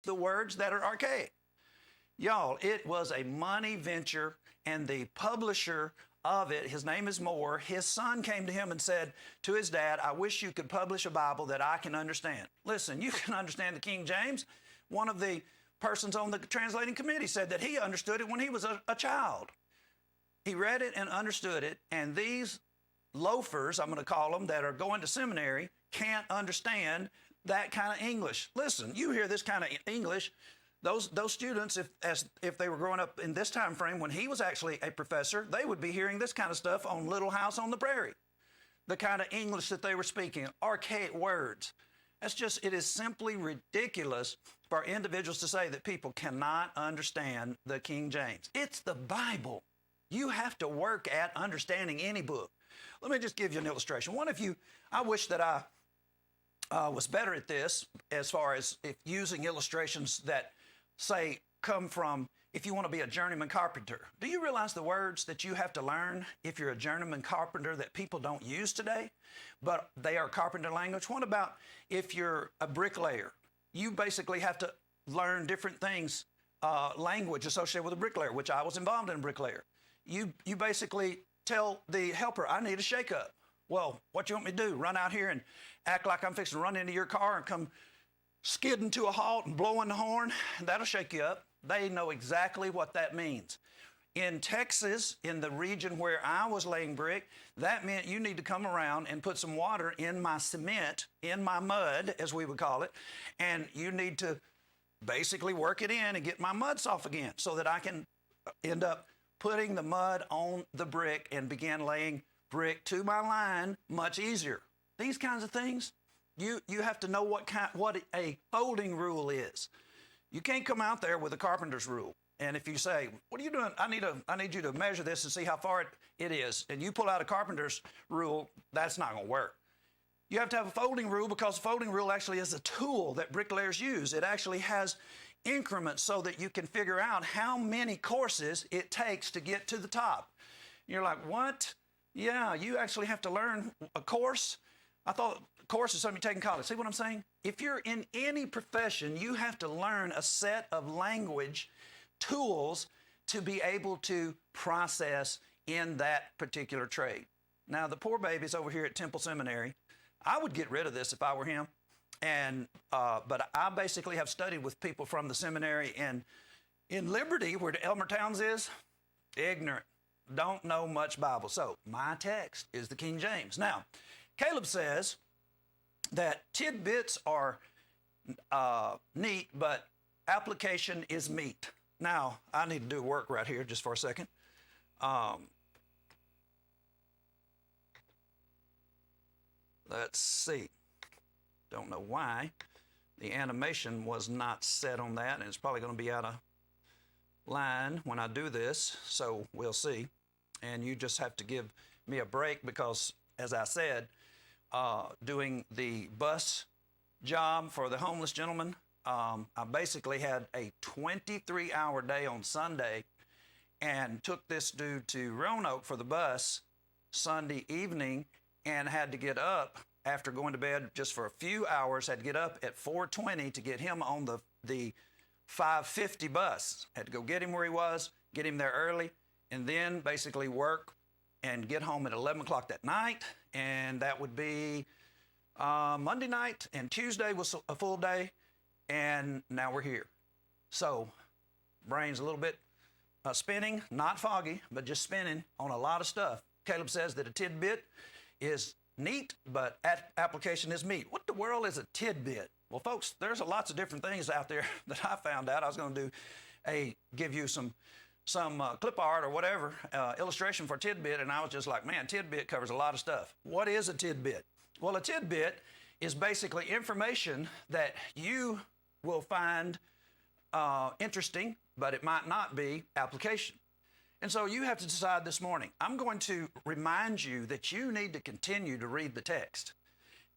the words that are archaic. Y'all, it was a money venture, and the publisher of it, his name is Moore, his son came to him and said to his dad, I wish you could publish a Bible that I can understand. Listen, you can understand the King James. One of the persons on the translating committee said that he understood it when he was a child. He read it and understood it, and these loafers, I'm going to call them, that are going to seminary can't understand that kind of English. Listen, you hear this kind of English, those students, if they were growing up in this time frame when he was actually a professor, they would be hearing this kind of stuff on Little House on the Prairie. The kind of English that they were speaking, archaic words. It is simply ridiculous for individuals to say that people cannot understand the King James. It's the Bible. You have to work at understanding any book. Let me just give you an illustration. I wish that I was better at this as far as using illustrations that say come from if you want to be a journeyman carpenter. Do you realize the words that you have to learn if you're a journeyman carpenter that people don't use today, but they are carpenter language? What about if you're a bricklayer? You basically have to learn different things, language associated with a bricklayer, which I was involved in a bricklayer. You basically tell the helper, I need a shake-up. Well, what you want me to do? Run out here and act like I'm fixing to run into your car and come skidding to a halt and blowing the horn? That'll shake you up. They know exactly what that means. In Texas, in the region where I was laying brick, that meant you need to come around and put some water in my cement, in my mud, as we would call it, and you need to basically work it in and get my mud soft again so that I can end up putting the mud on the brick and begin laying brick to my line much easier. These kinds of things, you have to know what a folding rule is. You can't come out there with a carpenter's rule. And if you say, what are you doing? I need you to measure this and see how far it is. And you pull out a carpenter's rule, that's not going to work. You have to have a folding rule because a folding rule actually is a tool that bricklayers use. It actually has increments so that you can figure out how many courses it takes to get to the top. You're like, what? Yeah, you actually have to learn a course. I thought a course is something you take in college. See what I'm saying? If you're in any profession, you have to learn a set of language tools to be able to process in that particular trade. Now, the poor babies over here at Temple Seminary, I would get rid of this if I were him. But I basically have studied with people from the seminary in Liberty, where Elmer Towns is, ignorant, don't know much Bible. So my text is the King James. Now, Caleb says that tidbits are neat, but application is meat. Now, I need to do work right here just for a second. Let's see. Don't know why the animation was not set on that, and it's probably going to be out of line when I do this, so we'll see. And you just have to give me a break because, as I said, doing the bus job for the homeless gentleman, I basically had a 23-hour day on Sunday and took this dude to Roanoke for the bus Sunday evening and had to get up after going to bed just for a few hours, had to get up at 4:20 to get him on the 5:50 bus. Had to go get him where he was, get him there early, and then basically work and get home at 11 o'clock that night. And that would be Monday night, and Tuesday was a full day, and now we're here. So brain's a little bit spinning, not foggy, but just spinning on a lot of stuff. Caleb says that a tidbit is neat, but application is meat. What the world is a tidbit? Well, folks, there's lots of different things out there that I found out. I was going to give you some clip art or whatever, illustration for tidbit, and I was just like, man, tidbit covers a lot of stuff. What is a tidbit? Well, a tidbit is basically information that you will find interesting, but it might not be application. And so you have to decide this morning. I'm going to remind you that you need to continue to read the text.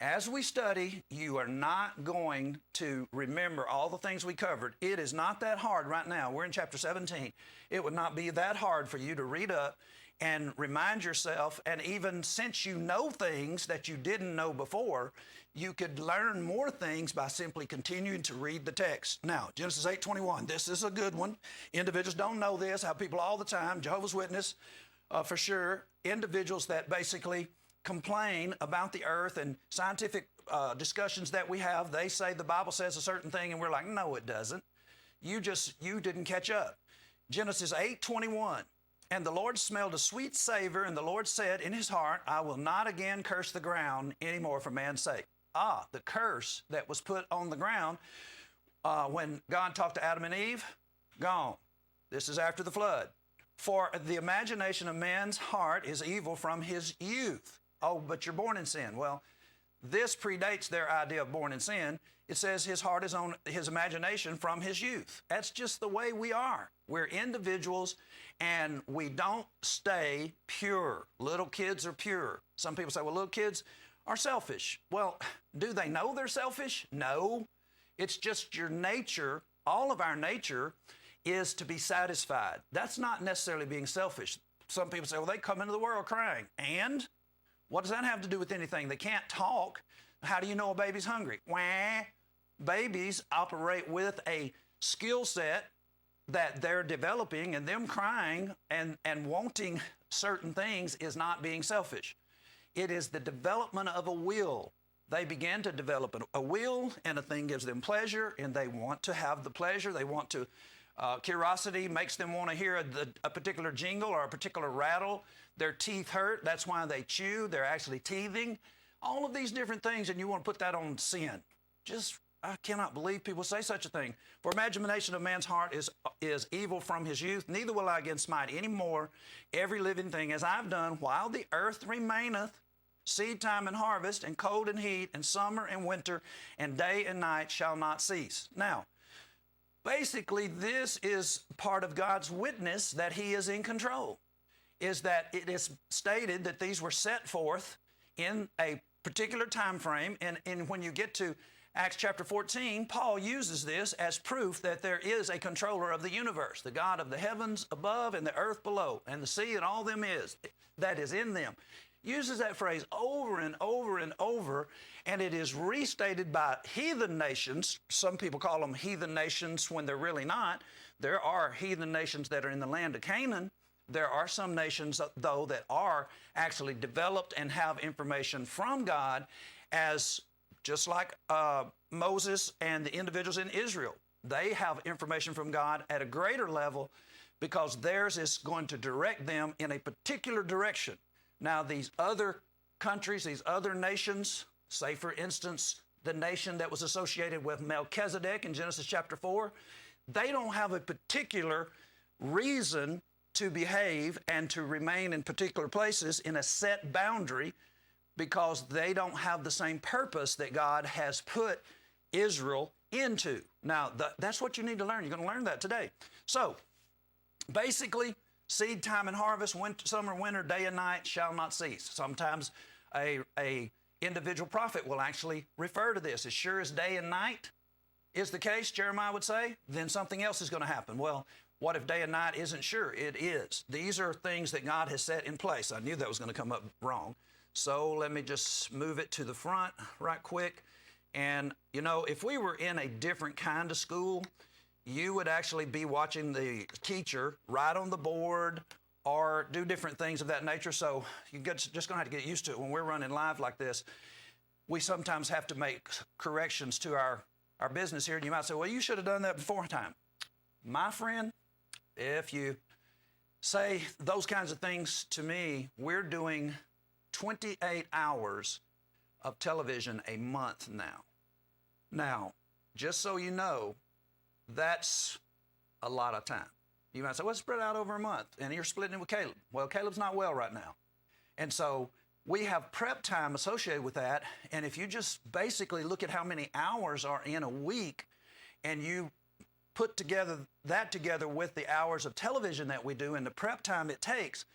As we study, you are not going to remember all the things we covered. It is not that hard right now. We're in chapter 17. It would not be that hard for you to read up and remind yourself, and even since you know things that you didn't know before, you could learn more things by simply continuing to read the text. Now, Genesis 8:21, this is a good one. Individuals don't know this, have people all the time, Jehovah's Witness, for sure, individuals that basically complain about the earth and scientific discussions that we have. They say the Bible says a certain thing, and we're like, no, it doesn't. You didn't catch up. Genesis 8:21, and the Lord smelled a sweet savor, and the Lord said in his heart, I will not again curse the ground anymore for man's sake. The curse that was put on the ground when God talked to Adam and Eve, gone. This is after the flood. For the imagination of man's heart is evil from his youth. Oh, but you're born in sin. Well, this predates their idea of born in sin. It says his heart is on his imagination from his youth. That's just the way we are. We're individuals, and we don't stay pure. Little kids are pure. Some people say, well, little kids are selfish. Well, do they know they're selfish? No. It's just your nature. All of our nature is to be satisfied. That's not necessarily being selfish. Some people say, well, they come into the world crying. And what does that have to do with anything? They can't talk. How do you know a baby's hungry? Wah. Babies operate with a skill set that they're developing, and them crying and wanting certain things is not being selfish. It is the development of a will. They begin to develop a will, and a thing gives them pleasure, and they want to have the pleasure. They want to, curiosity makes them want to hear a particular jingle or a particular rattle. Their teeth hurt. That's why they chew. They're actually teething. All of these different things, and you want to put that on sin. I cannot believe people say such a thing. For imagination of man's heart is evil from his youth. Neither will I again smite any more every living thing as I've done while the earth remaineth, seed time and harvest, and cold and heat, and summer and winter, and day and night shall not cease. Now, basically, this is part of God's witness that he is in control, is that it is stated that these were set forth in a particular time frame. And when you get to Acts chapter 14, Paul uses this as proof that there is a controller of the universe, the God of the heavens above and the earth below, and the sea and all them that is in them. Uses that phrase over and over and over, and it is restated by heathen nations. Some people call them heathen nations when they're really not. There are heathen nations that are in the land of Canaan. There are some nations, though, that are actually developed and have information from God, as just like Moses and the individuals in Israel. They have information from God at a greater level because theirs is going to direct them in a particular direction. Now, these other countries, these other nations, say, for instance, the nation that was associated with Melchizedek in Genesis chapter 4, they don't have a particular reason to behave and to remain in particular places in a set boundary, because they don't have the same purpose that God has put Israel into. Now, that's what you need to learn. You're going to learn that today. So, basically, seed time and harvest, summer, winter, day and night shall not cease. Sometimes a individual prophet will actually refer to this. As sure as day and night is the case, Jeremiah would say, then something else is going to happen. Well, what if day and night isn't sure? It is. These are things that God has set in place. I knew that was going to come up wrong. So let me just move it to the front right quick. And, you know, if we were in a different kind of school, you would actually be watching the teacher write on the board or do different things of that nature. So you're just going to have to get used to it. When we're running live like this, we sometimes have to make corrections to our business here. And you might say, well, you should have done that before time. My friend, if you say those kinds of things to me, we're doing 28 hours of television a month now. Now, just so you know, that's a lot of time. You might say, well, it's spread out over a month, and you're splitting it with Caleb. Well, Caleb's not well right now. And so we have prep time associated with that, and if you just basically look at how many hours are in a week, and you put that together with the hours of television that we do and the prep time it takes,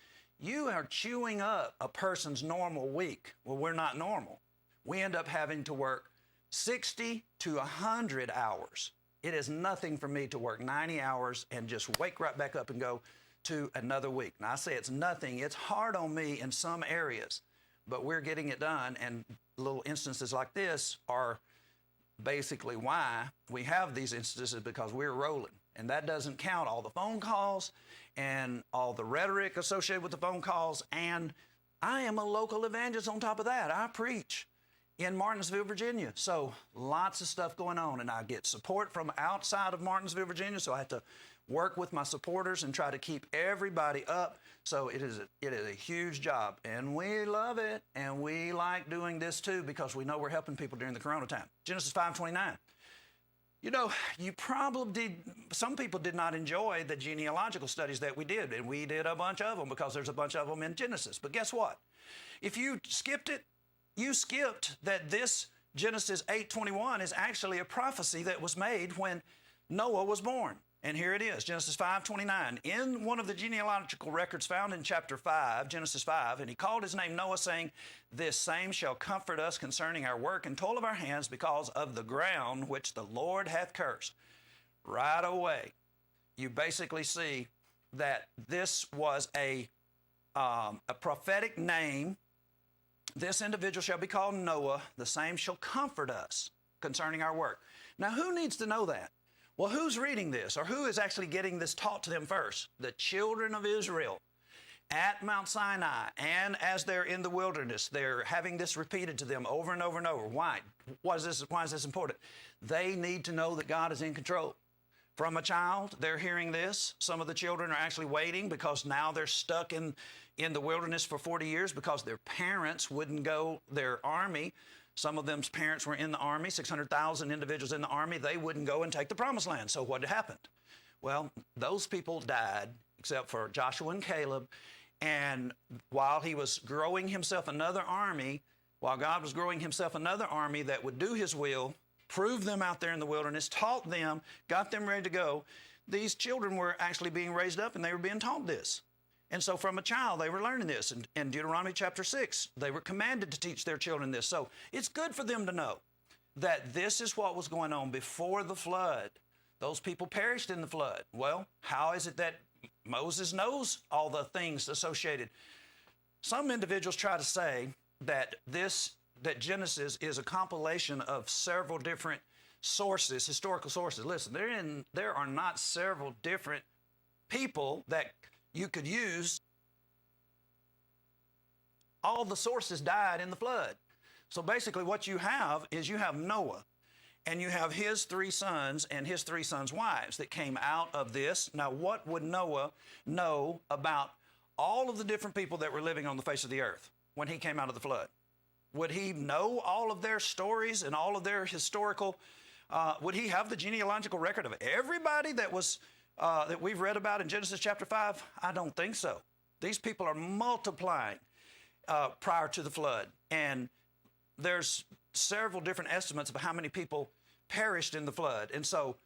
you are chewing up a person's normal week. Well, we're not normal. we end up having to work 60 to 100 hours. It is nothing for me to work 90 hours and just wake right back up and go to another week. Now, I say it's nothing. It's hard on me in some areas, but we're getting it done, and little instances like this are basically why we have these instances, because we're rolling. And that doesn't count all the phone calls and all the rhetoric associated with the phone calls. And I am a local evangelist on top of that. I preach in Martinsville, Virginia. So lots of stuff going on. And I get support from outside of Martinsville, Virginia. So I have to work with my supporters and try to keep everybody up. So it is a huge job. And we love it. And we like doing this too, because we know we're helping people during the Corona time. Genesis 5:29. You know, some people did not enjoy the genealogical studies that we did, and we did a bunch of them because there's a bunch of them in Genesis. But guess what? If you skipped it, you skipped that this Genesis 8:21 is actually a prophecy that was made when Noah was born. And here it is, Genesis 5:29. In one of the genealogical records found in chapter 5, Genesis 5, and he called his name Noah, saying, "This same shall comfort us concerning our work and toil of our hands, because of the ground which the Lord hath cursed." Right away, you basically see that this was a prophetic name. This individual shall be called Noah. The same shall comfort us concerning our work. Now, who needs to know that? Well, who's reading this, or who is actually getting this taught to them first? The children of Israel at Mount Sinai, and as they're in the wilderness, they're having this repeated to them over and over and over. Why? Why is this important? They need to know that God is in control. From a child, they're hearing this. Some of the children are actually waiting because now they're stuck in the wilderness for 40 years because their parents wouldn't go, their army. Some of them's parents were in the army, 600,000 individuals in the army. They wouldn't go and take the promised land. So what happened? Well, those people died, except for Joshua and Caleb. And while he was growing himself another army, while God was growing himself another army that would do his will, prove them out there in the wilderness, taught them, got them ready to go, these children were actually being raised up and they were being taught this. And so from a child, they were learning this. In Deuteronomy chapter 6, they were commanded to teach their children this. So it's good for them to know that this is what was going on before the flood. Those people perished in the flood. Well, how is it that Moses knows all the things associated? Some individuals try to say that that Genesis is a compilation of several different sources, historical sources. Listen, there are not several different people that you could use. All the sources died in the flood. So basically what you have is you have Noah, and you have his 3 sons and his 3 sons' wives that came out of this. Now, what would Noah know about all of the different people that were living on the face of the earth when he came out of the flood? Would he know all of their stories and all of their historical, would he have the genealogical record of everybody that was that we've read about in Genesis chapter 5? I don't think so. These people are multiplying prior to the flood. And there's several different estimates of how many people perished in the flood. And so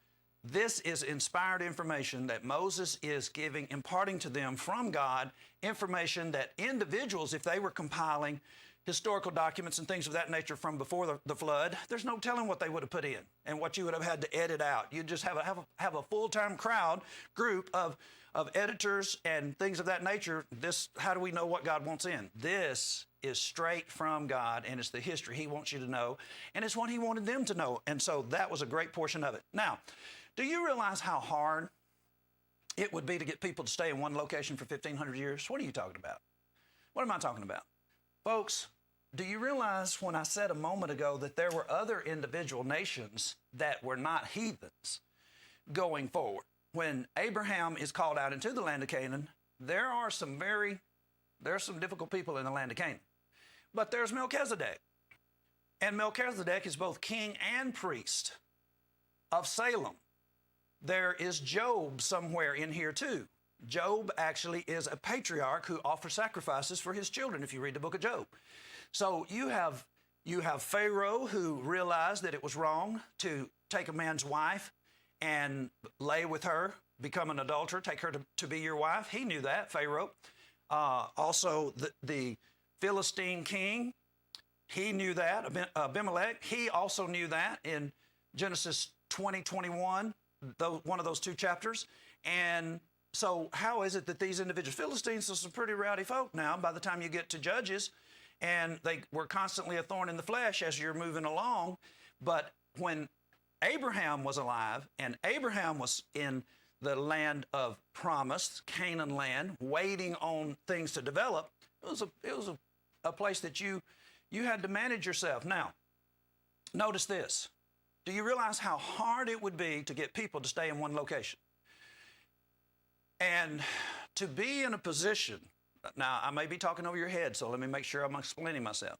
this is inspired information that Moses is imparting to them from God, information that individuals, if they were compiling historical documents and things of that nature from before the flood, there's no telling what they would have put in and what you would have had to edit out. You'd just have a full-time group of editors and things of that nature. How do we know what God wants in? This is straight from God, and it's the history He wants you to know, and it's what He wanted them to know. And so that was a great portion of it. Now, do you realize how hard it would be to get people to stay in one location for 1,500 years? What are you talking about? What am I talking about? Folks, do you realize when I said a moment ago that there were other individual nations that were not heathens going forward? When Abraham is called out into the land of Canaan, there are some difficult people in the land of Canaan. But there's Melchizedek. And Melchizedek is both king and priest of Salem. There is Job somewhere in here too. Job actually is a patriarch who offers sacrifices for his children, if you read the book of Job. So you have Pharaoh, who realized that it was wrong to take a man's wife and lay with her, become an adulterer, take her to be your wife. He knew that, Pharaoh. Also, the Philistine king He knew that. Abimelech, he also knew that in Genesis 20:21, one of those two chapters. And so how is it that these individuals, Philistines are some pretty rowdy folk now by the time you get to Judges, and they were constantly a thorn in the flesh as you're moving along. But when Abraham was alive and Abraham was in the land of promise, Canaan land, waiting on things to develop, it was a place that you had to manage yourself. Now, notice this. Do you realize how hard it would be to get people to stay in one location? And to be in a position, now I may be talking over your head, so let me make sure I'm explaining myself.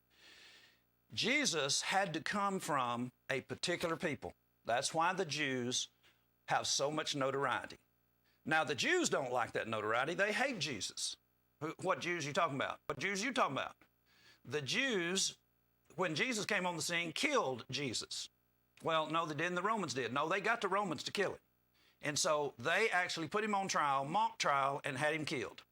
Jesus had to come from a particular people. That's why the Jews have so much notoriety. Now, the Jews don't like that notoriety. They hate Jesus. What Jews are you talking about? What Jews are you talking about? The Jews, when Jesus came on the scene, killed Jesus. Well, no, they didn't. The Romans did. No, they got the Romans to kill him. And so they actually put him on trial, mock trial, and had him killed.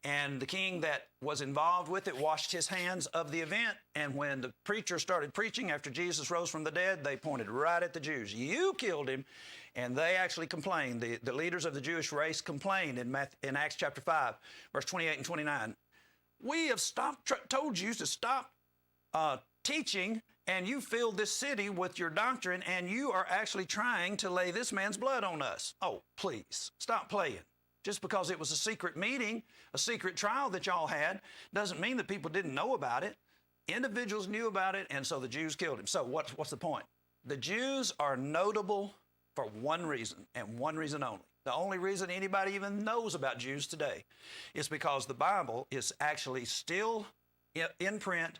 And the king that was involved with it washed his hands of the event. And when the preacher started preaching after Jesus rose from the dead, they pointed right at the Jews. You killed him. And they actually complained. The leaders of the Jewish race complained in Acts chapter 5, verse 28 and 29. We have told you to stop teaching, and you filled this city with your doctrine, and you are actually trying to lay this man's blood on us. Oh, please, stop playing. Just because it was a secret meeting, a secret trial that y'all had, doesn't mean that people didn't know about it. Individuals knew about it, and so the Jews killed him. So what's the point? The Jews are notable for one reason, and one reason only. The only reason anybody even knows about Jews today is because the Bible is actually still in print.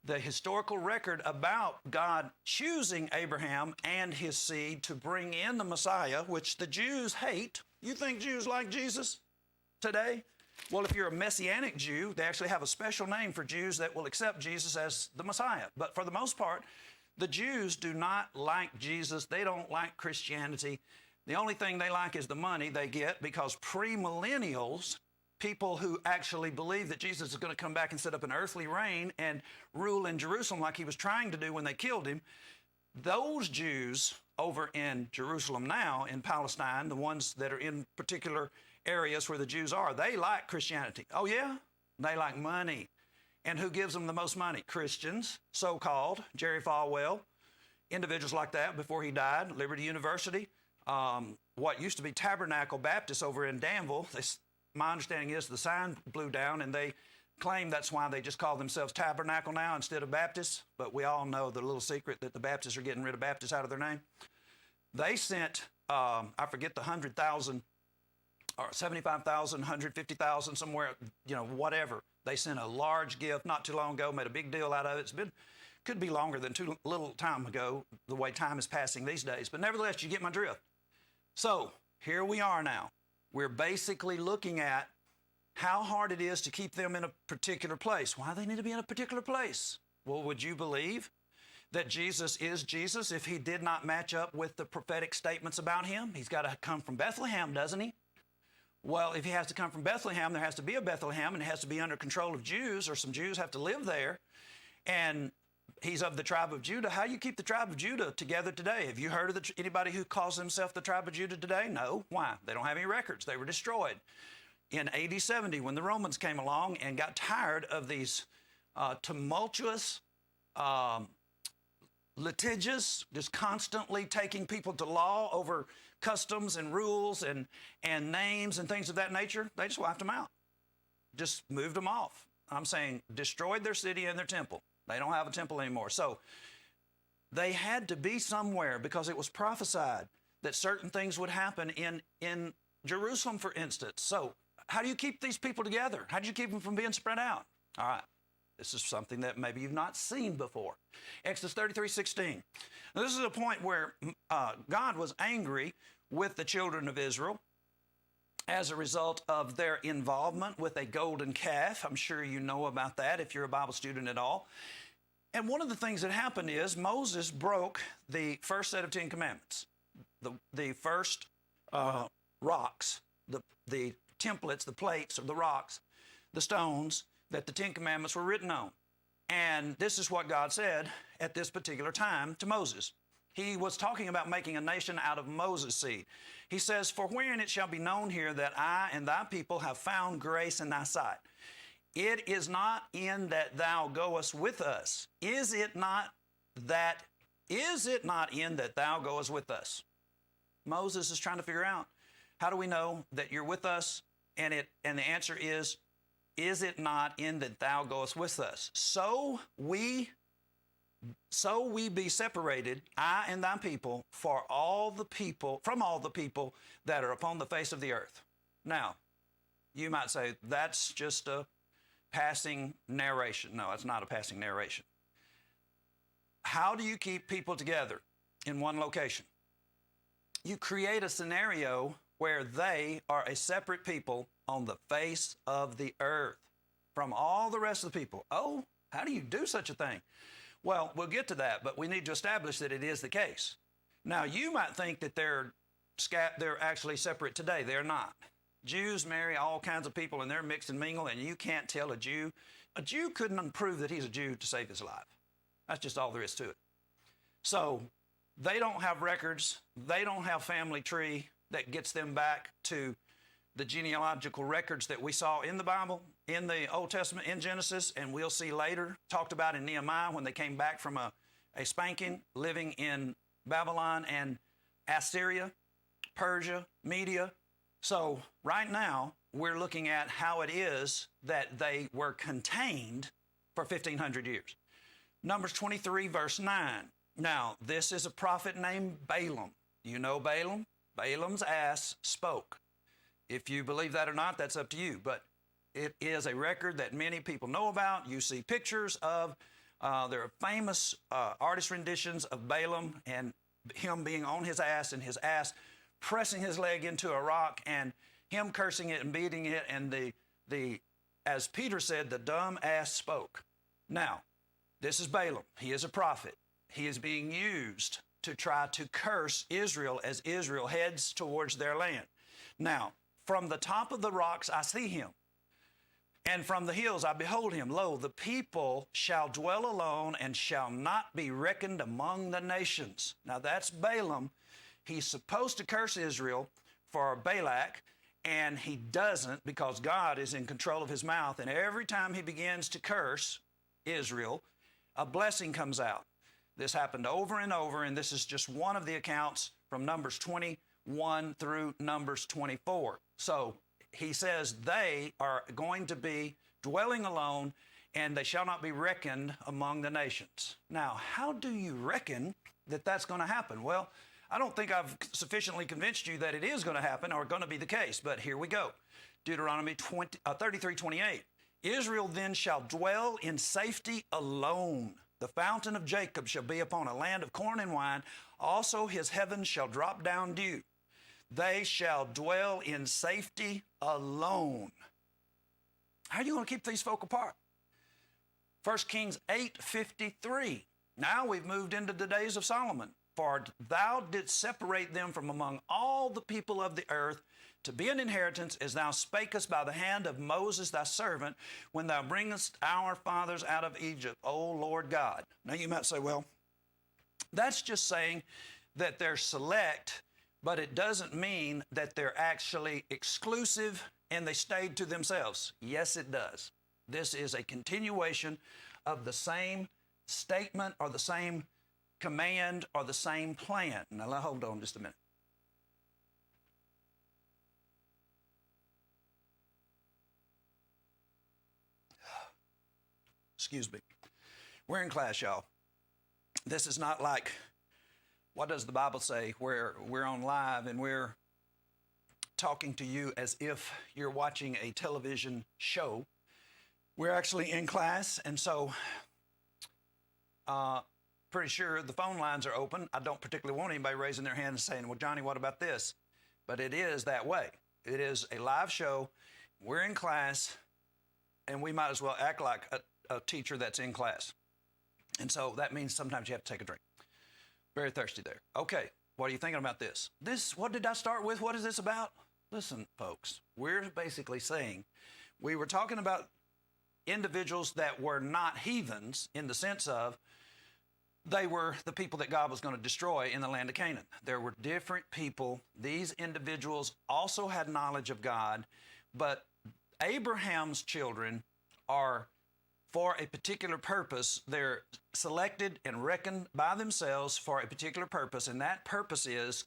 The historical record about God choosing Abraham and his seed to bring in the Messiah, which the Jews hate. You think Jews like Jesus today? Well, if you're a Messianic Jew, they actually have a special name for Jews that will accept Jesus as the Messiah. But for the most part, the Jews do not like Jesus. They don't like Christianity. The only thing they like is the money they get, because premillennials, people who actually believe that Jesus is going to come back and set up an earthly reign and rule in Jerusalem like he was trying to do when they killed him, those Jews over in Jerusalem now, in Palestine, the ones that are in particular areas where the Jews are, they like Christianity. Oh yeah? They like money. And who gives them the most money? Christians, so-called, Jerry Falwell, individuals like that before he died, Liberty University, what used to be Tabernacle Baptist over in Danville. My understanding is the sign blew down, and they claim that's why they just call themselves Tabernacle now instead of Baptist. But we all know the little secret that the Baptists are getting rid of Baptist out of their name. They sent, I forget the 100,000 or 75,000, 150,000, somewhere, whatever. They sent a large gift not too long ago, made a big deal out of it. Could be longer than too little time ago, the way time is passing these days. But nevertheless, you get my drift. So here we are now. We're basically looking at how hard it is to keep them in a particular place. Why they need to be in a particular place? Well, would you believe that Jesus is Jesus if he did not match up with the prophetic statements about him? He's got to come from Bethlehem, doesn't he? Well, if he has to come from Bethlehem, there has to be a Bethlehem, and it has to be under control of Jews, or some Jews have to live there. And he's of the tribe of Judah. How do you keep the tribe of Judah together today? Have you heard of anybody who calls himself the tribe of Judah today? No. Why? They don't have any records. They were destroyed in AD 70 when the Romans came along and got tired of these tumultuous, litigious, just constantly taking people to law over customs and rules and names and things of that nature. They just wiped them out, just moved them off. I'm saying destroyed their city and their temple. They don't have a temple anymore. So they had to be somewhere, because it was prophesied that certain things would happen in Jerusalem, for instance. So how do you keep these people together? How do you keep them from being spread out? All right. This is something that maybe you've not seen before. Exodus 33:16. Now, this is a point where God was angry with the children of Israel as a result of their involvement with a golden calf. I'm sure you know about that if you're a Bible student at all. And one of the things that happened is Moses broke the first set of 10 commandments. The first rocks, the templates, the plates of the rocks, the stones that the 10 commandments were written on. And this is what God said at this particular time to Moses. He was talking about making a nation out of Moses' seed. He says, "For wherein it shall be known here that I and thy people have found grace in thy sight. It is not in that thou goest with us. Is it not in that thou goest with us?" Moses is trying to figure out, how do we know that you're with us? And the answer is it not in that thou goest with us? So we be separated, I and thy people, from all the people that are upon the face of the earth. Now, you might say, that's just a passing narration. No, it's not a passing narration. How do you keep people together in one location? You create a scenario where they are a separate people on the face of the earth from all the rest of the people. Oh, how do you do such a thing? Well, we'll get to that, but we need to establish that it is the case. Now, you might think that they're actually separate today. They're not. Jews marry all kinds of people, and they're mixed and mingled, and you can't tell a Jew. A Jew couldn't prove that he's a Jew to save his life. That's just all there is to it. So they don't have records. They don't have family tree that gets them back to the genealogical records that we saw in the Bible, in the Old Testament, in Genesis, and we'll see later, talked about in Nehemiah when they came back from a spanking, living in Babylon and Assyria, Persia, Media. So right now, we're looking at how it is that they were contained for 1,500 years. Numbers 23, verse 9. Now, this is a prophet named Balaam. You know Balaam? Balaam's ass spoke. If you believe that or not, that's up to you. But it is a record that many people know about. You see pictures of, there are famous artist renditions of Balaam and him being on his ass and his ass pressing his leg into a rock and him cursing it and beating it. And as Peter said, the dumb ass spoke. Now, this is Balaam. He is a prophet. He is being used to try to curse Israel as Israel heads towards their land. Now, from the top of the rocks I see him, and from the hills I behold him. Lo, the people shall dwell alone and shall not be reckoned among the nations. Now, that's Balaam. He's supposed to curse Israel for Balak, and he doesn't because God is in control of his mouth. And every time he begins to curse Israel, a blessing comes out. This happened over and over, and this is just one of the accounts from Numbers 21 through Numbers 24. So he says they are going to be dwelling alone, and they shall not be reckoned among the nations. Now, how do you reckon that that's going to happen? Well, I don't think I've sufficiently convinced you that it is going to happen or going to be the case, but here we go. Deuteronomy 33:28. Israel then shall dwell in safety alone. The fountain of Jacob shall be upon a land of corn and wine. Also his heavens shall drop down dew. They shall dwell in safety alone. How are you going to keep these folk apart? 1 Kings 8:53. Now we've moved into the days of Solomon. For thou didst separate them from among all the people of the earth to be an inheritance, as thou spakest by the hand of Moses thy servant, when thou bringest our fathers out of Egypt, O Lord God. Now you might say, well, that's just saying that they're select, but it doesn't mean that they're actually exclusive and they stayed to themselves. Yes, it does. This is a continuation of the same statement or the same command or the same plan. Now, hold on just a minute. Excuse me. We're in class, y'all. This is not like, what does the Bible say, where we're on live and we're talking to you as if you're watching a television show. We're actually in class, and so pretty sure the phone lines are open. I don't particularly want anybody raising their hand and saying, well, Johnny, what about this? But it is that way. It is a live show. We're in class, and we might as well act like a teacher that's in class. And so that means sometimes you have to take a drink. Very thirsty there. Okay, what are you thinking about this? What did I start with? What is this about? Listen, folks, we're basically saying we were talking about individuals that were not heathens in the sense of they were the people that God was going to destroy in the land of Canaan. There were different people. These individuals also had knowledge of God, but Abraham's children are for a particular purpose. They're selected and reckoned by themselves for a particular purpose, and that purpose is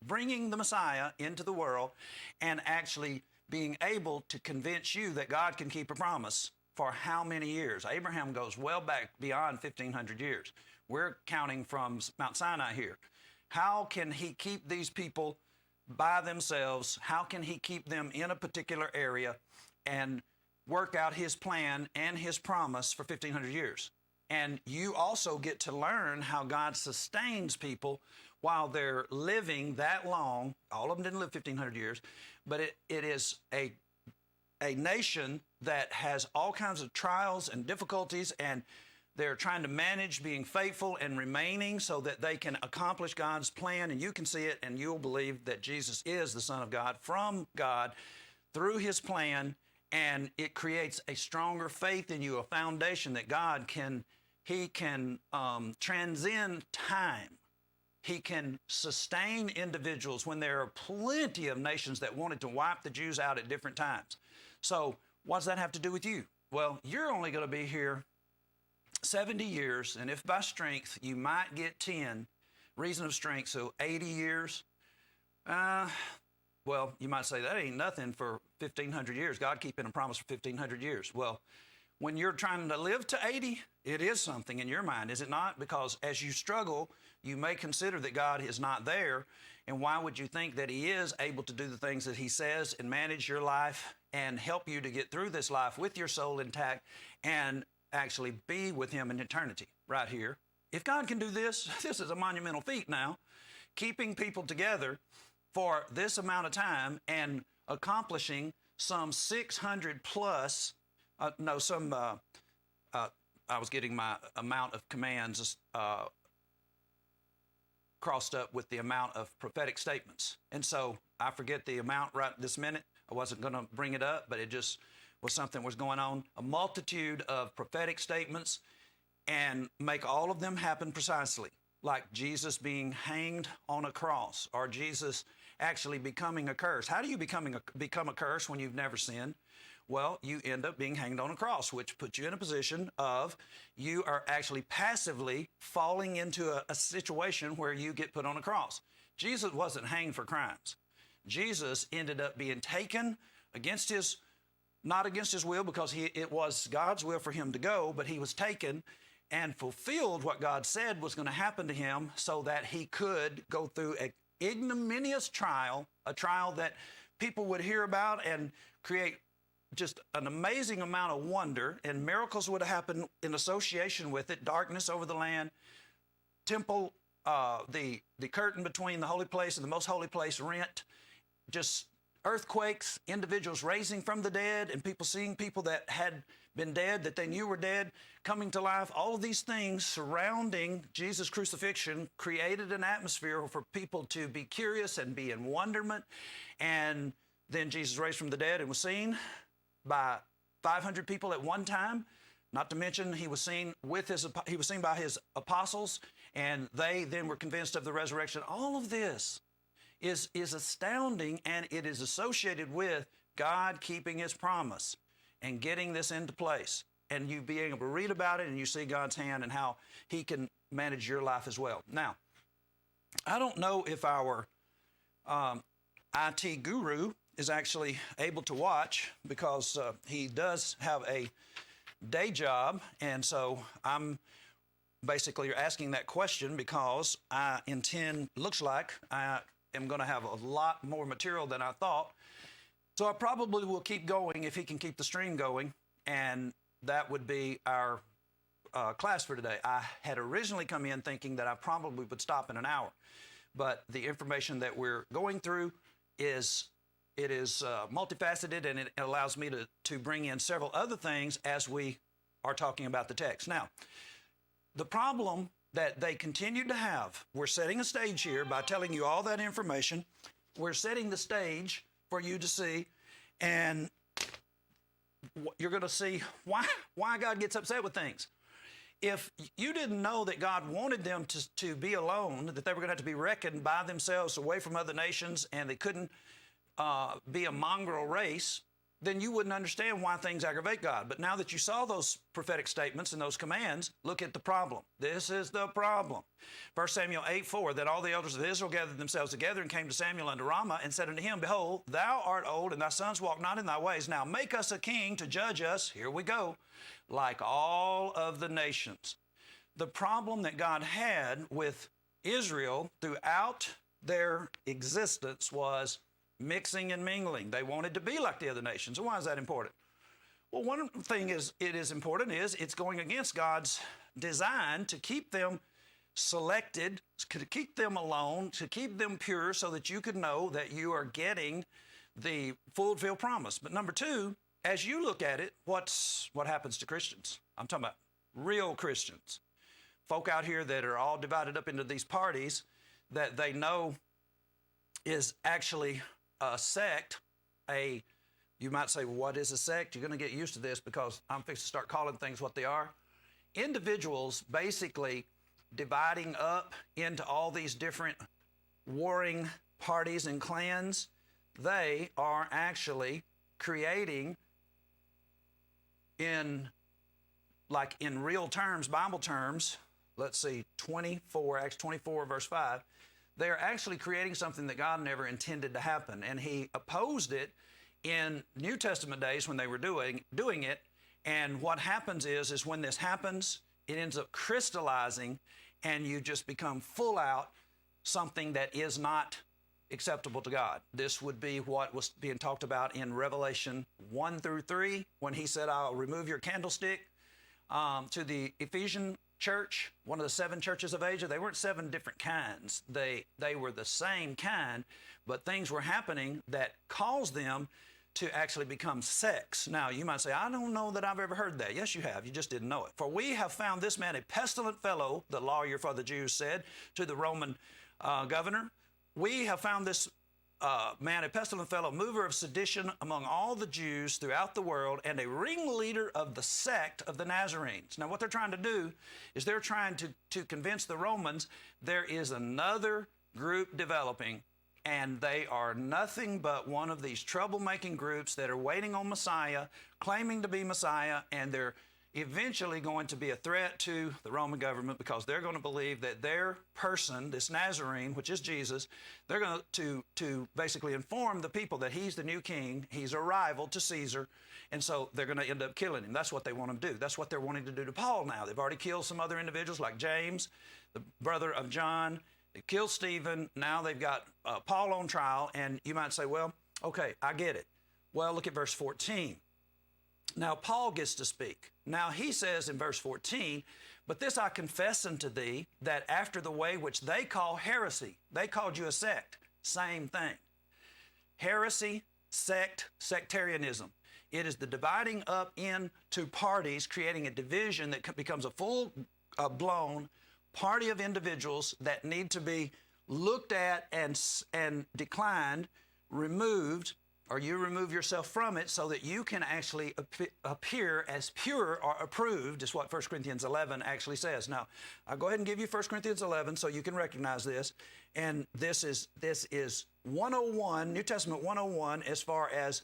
bringing the Messiah into the world and actually being able to convince you that God can keep a promise for how many years? Abraham goes well back beyond 1,500 years. We're counting from Mount Sinai here. How can he keep these people by themselves? How can he keep them in a particular area and work out his plan and his promise for 1,500 years? And you also get to learn how God sustains people while they're living that long. All of them didn't live 1,500 years, but it is a nation that has all kinds of trials and difficulties, and they're trying to manage being faithful and remaining so that they can accomplish God's plan. And you can see it, and you'll believe that Jesus is the Son of God from God through his plan, and it creates a stronger faith in you, a foundation that God can transcend time. He can sustain individuals when there are plenty of nations that wanted to wipe the Jews out at different times. So what does that have to do with you? Well, you're only going to be here 70 years, and if by strength you might get 10, reason of strength, so 80 years, well, you might say that ain't nothing for 1,500 years. God keeping a promise for 1,500 years. Well, when you're trying to live to 80, it is something in your mind, is it not? Because as you struggle, you may consider that God is not there. And why would you think that he is able to do the things that he says and manage your life and help you to get through this life with your soul intact and actually be with him in eternity right here? If God can do this, this is a monumental feat now, keeping people together for this amount of time and accomplishing some 600 plus, I was getting my amount of commands crossed up with the amount of prophetic statements. And so I forget the amount right this minute. I wasn't going to bring it up, but it just was something that was going on. A multitude of prophetic statements, and make all of them happen precisely. Like Jesus being hanged on a cross, or Jesus actually becoming a curse. How do you become a curse when you've never sinned? Well, you end up being hanged on a cross, which puts you in a position of you are actually passively falling into a situation where you get put on a cross. Jesus wasn't hanged for crimes. Jesus ended up being taken not against his will, because it was God's will for him to go, but he was taken and fulfilled what God said was going to happen to him so that he could go through an ignominious trial, a trial that people would hear about and create just an amazing amount of wonder, and miracles would have happened in association with it. Darkness over the land, temple, the curtain between the holy place and the most holy place rent, just earthquakes, individuals raising from the dead, and people seeing people that had been dead that they knew were dead coming to life. All of these things surrounding Jesus' crucifixion created an atmosphere for people to be curious and be in wonderment. And then Jesus raised from the dead and was seen by 500 people at one time. Not to mention he was seen by his apostles, and they then were convinced of the resurrection. All of this is astounding, and it is associated with God keeping his promise and getting this into place, and you being able to read about it, and you see God's hand and how he can manage your life as well. Now, I don't know if our IT guru is actually able to watch, because he does have a day job, and so I'm basically asking that question because looks like I am going to have a lot more material than I thought. So I probably will keep going if he can keep the stream going, and that would be our class for today. I had originally come in thinking that I probably would stop in an hour, but the information that we're going through is multifaceted, and it allows me to bring in several other things as we are talking about the text. Now, the problem that they continue to have, we're setting a stage here by telling you all that information. We're setting the stage for you to see, and you're going to see why God gets upset with things. If you didn't know that God wanted them to be alone, that they were going to have to be reckoned by themselves away from other nations, and they couldn't be a mongrel race, then you wouldn't understand why things aggravate God. But now that you saw those prophetic statements and those commands, look at the problem. This is the problem. 1 Samuel 8:4, that all the elders of Israel gathered themselves together and came to Samuel unto Ramah and said unto him, Behold, thou art old, and thy sons walk not in thy ways. Now make us a king to judge us, here we go, like all of the nations. The problem that God had with Israel throughout their existence was mixing and mingling. They wanted to be like the other nations. So why is that important? Well, one thing it is important is it's going against God's design to keep them selected, to keep them alone, to keep them pure so that you could know that you are getting the fulfilled promise. But number two, as you look at it, what happens to Christians? I'm talking about real Christians. Folk out here that are all divided up into these parties that they know is actually a sect. You might say, well, what is a sect? You're going to get used to this because I'm fixing to start calling things what they are. Individuals basically dividing up into all these different warring parties and clans. They are actually creating in real terms, Bible terms, let's see, Acts 24, verse 5, they're actually creating something that God never intended to happen. And he opposed it in New Testament days when they were doing it. And what happens is when this happens, it ends up crystallizing and you just become full out something that is not acceptable to God. This would be what was being talked about in Revelation 1 through 3 when he said, I'll remove your candlestick. To the Ephesian church, one of the 7 churches of Asia, they weren't 7 different kinds. They were the same kind, but things were happening that caused them to actually become sects. Now, you might say, I don't know that I've ever heard that. Yes, you have. You just didn't know it. For we have found this man a pestilent fellow, the lawyer for the Jews said to the Roman governor. We have found this man, a pestilent fellow, mover of sedition among all the Jews throughout the world, and a ringleader of the sect of the Nazarenes. Now, what they're trying to do is they're trying to convince the Romans there is another group developing, and they are nothing but one of these troublemaking groups that are waiting on Messiah, claiming to be Messiah, and they're eventually going to be a threat to the Roman government because they're going to believe that their person, this Nazarene, which is Jesus, they're going to basically inform the people that he's the new king, he's a rival to Caesar, and so they're going to end up killing him. That's what they want to do. That's what they're wanting to do to Paul now. They've already killed some other individuals like James, the brother of John. They killed Stephen. Now they've got Paul on trial, and you might say, well, okay, I get it. Well, look at verse 14. Now, Paul gets to speak. Now, he says in verse 14, but this I confess unto thee, that after the way which they call heresy, they called you a sect. Same thing. Heresy, sect, sectarianism. It is the dividing up into parties, creating a division that becomes a full-blown party of individuals that need to be looked at and declined, removed, or you remove yourself from it so that you can actually appear as pure or approved, is what 1 Corinthians 11 actually says. Now, I'll go ahead and give you 1 Corinthians 11 so you can recognize this. And this is 101, New Testament 101, as far as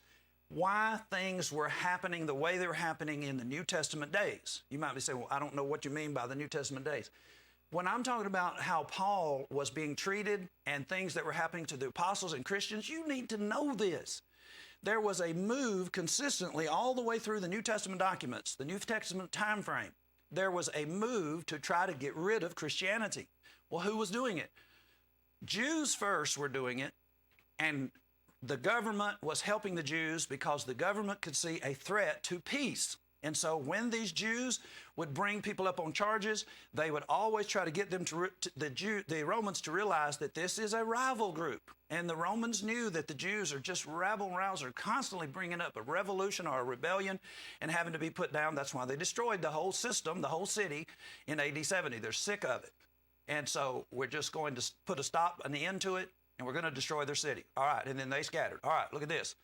why things were happening the way they were happening in the New Testament days. You might be saying, well, I don't know what you mean by the New Testament days. When I'm talking about how Paul was being treated and things that were happening to the apostles and Christians, you need to know this. There was a move consistently all the way through the New Testament documents, the New Testament time frame. There was a move to try to get rid of Christianity. Well, who was doing it? Jews first were doing it, and the government was helping the Jews because the government could see a threat to peace. And so when these Jews would bring people up on charges, they would always try to get them the Romans to realize that this is a rival group. And the Romans knew that the Jews are just rabble-rouser, constantly bringing up a revolution or a rebellion and having to be put down. That's why they destroyed the whole system, the whole city in AD 70. They're sick of it. And so we're just going to put an end to it, and we're going to destroy their city. All right, and then they scattered. All right, look at this.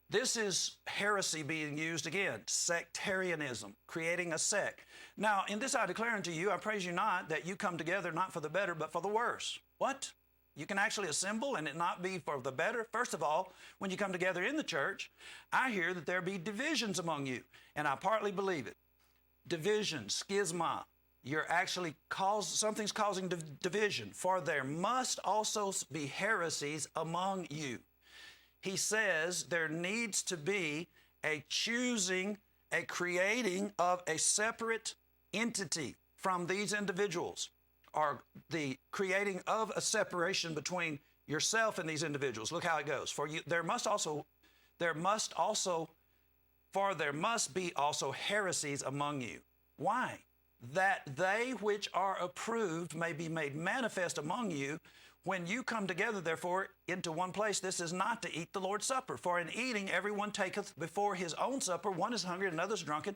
This is heresy being used again, sectarianism, creating a sect. Now, in this I declare unto you, I praise you not, that you come together not for the better, but for the worse. What? You can actually assemble and it not be for the better? First of all, when you come together in the church, I hear that there be divisions among you, and I partly believe it. Division, schisma. You're actually something's causing division, for there must also be heresies among you. He says there needs to be a choosing, a creating of a separate entity from these individuals, or the creating of a separation between yourself and these individuals. Look how it goes. There must be also heresies among you. Why? That they which are approved may be made manifest among you. When you come together, therefore, into one place, this is not to eat the Lord's Supper. For in eating, everyone taketh before his own supper. One is hungry, and another is drunken.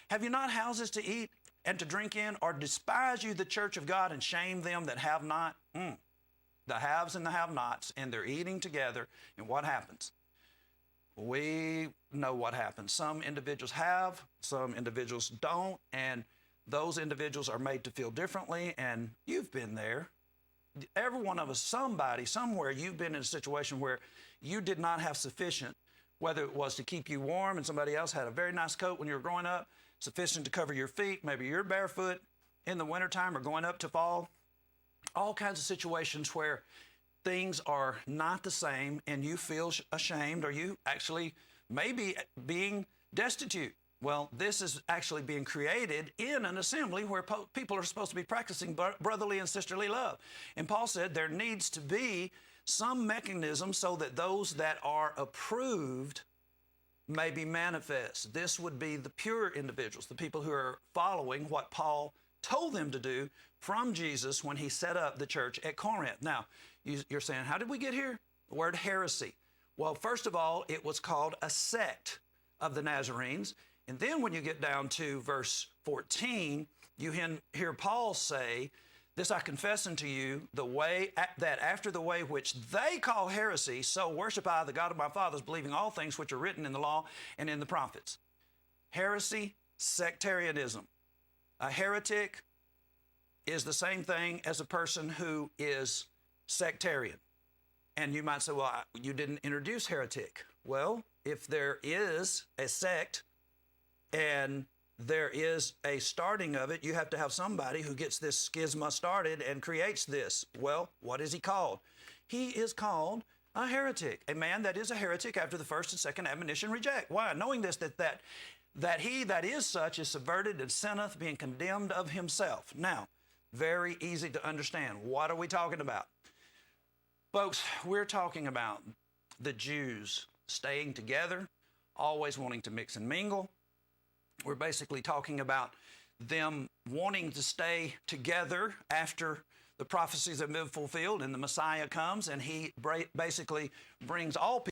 Have you not houses to eat and to drink in? Or despise you the church of God, and shame them that have not? The haves and the have-nots, and they're eating together. And what happens? We know what happens. Some individuals have, some individuals don't, and those individuals are made to feel differently, and you've been there. Every one of us, somebody, somewhere, you've been in a situation where you did not have sufficient, whether it was to keep you warm and somebody else had a very nice coat when you were growing up, sufficient to cover your feet, maybe you're barefoot in the wintertime or going up to fall. All kinds of situations where things are not the same and you feel ashamed, or you actually maybe being destitute. Well, this is actually being created in an assembly where people are supposed to be practicing brotherly and sisterly love. And Paul said there needs to be some mechanism so that those that are approved may be manifest. This would be the pure individuals, the people who are following what Paul told them to do from Jesus when he set up the church at Corinth. Now, you're saying, how did we get here? The word heresy. Well, first of all, it was called a sect of the Nazarenes. And then when you get down to verse 14, you hear Paul say, this I confess unto you, the way that after the way which they call heresy, so worship I the God of my fathers, believing all things which are written in the law and in the prophets. Heresy, sectarianism. A heretic is the same thing as a person who is sectarian. And you might say, well, you didn't introduce heretic. Well, if there is a sect and there is a starting of it, you have to have somebody who gets this schisma started and creates this. Well, what is he called? He is called a heretic, a man that is a heretic after the first and second admonition reject. Why? Knowing this, that he that is such is subverted and sinneth, being condemned of himself. Now, very easy to understand. What are we talking about? Folks, we're talking about the Jews staying together, always wanting to mix and mingle. We're basically talking about them wanting to stay together after the prophecies have been fulfilled and the Messiah comes, and he basically brings all people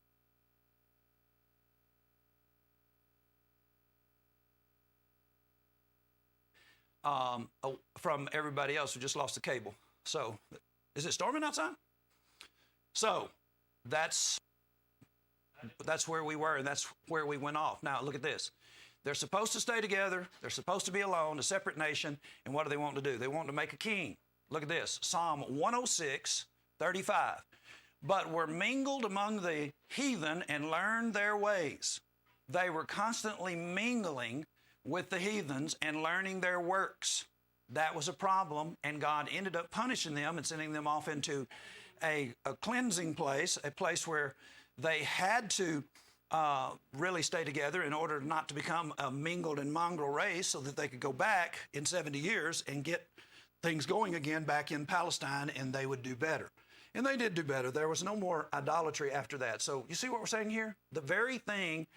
from everybody else who just lost the cable. So, is it storming outside? So, that's where we were, and that's where we went off. Now, look at this. They're supposed to stay together. They're supposed to be alone, a separate nation. And what do they want to do? They want to make a king. Look at this, Psalm 106, 35. But were mingled among the heathen and learned their ways. They were constantly mingling with the heathens and learning their works. That was a problem, and God ended up punishing them and sending them off into a cleansing place, a place where they had to really stay together in order not to become a mingled and mongrel race, so that they could go back in 70 years and get things going again back in Palestine, and they would do better. And they did do better. There was no more idolatry after that. So you see what we're saying here? The very thing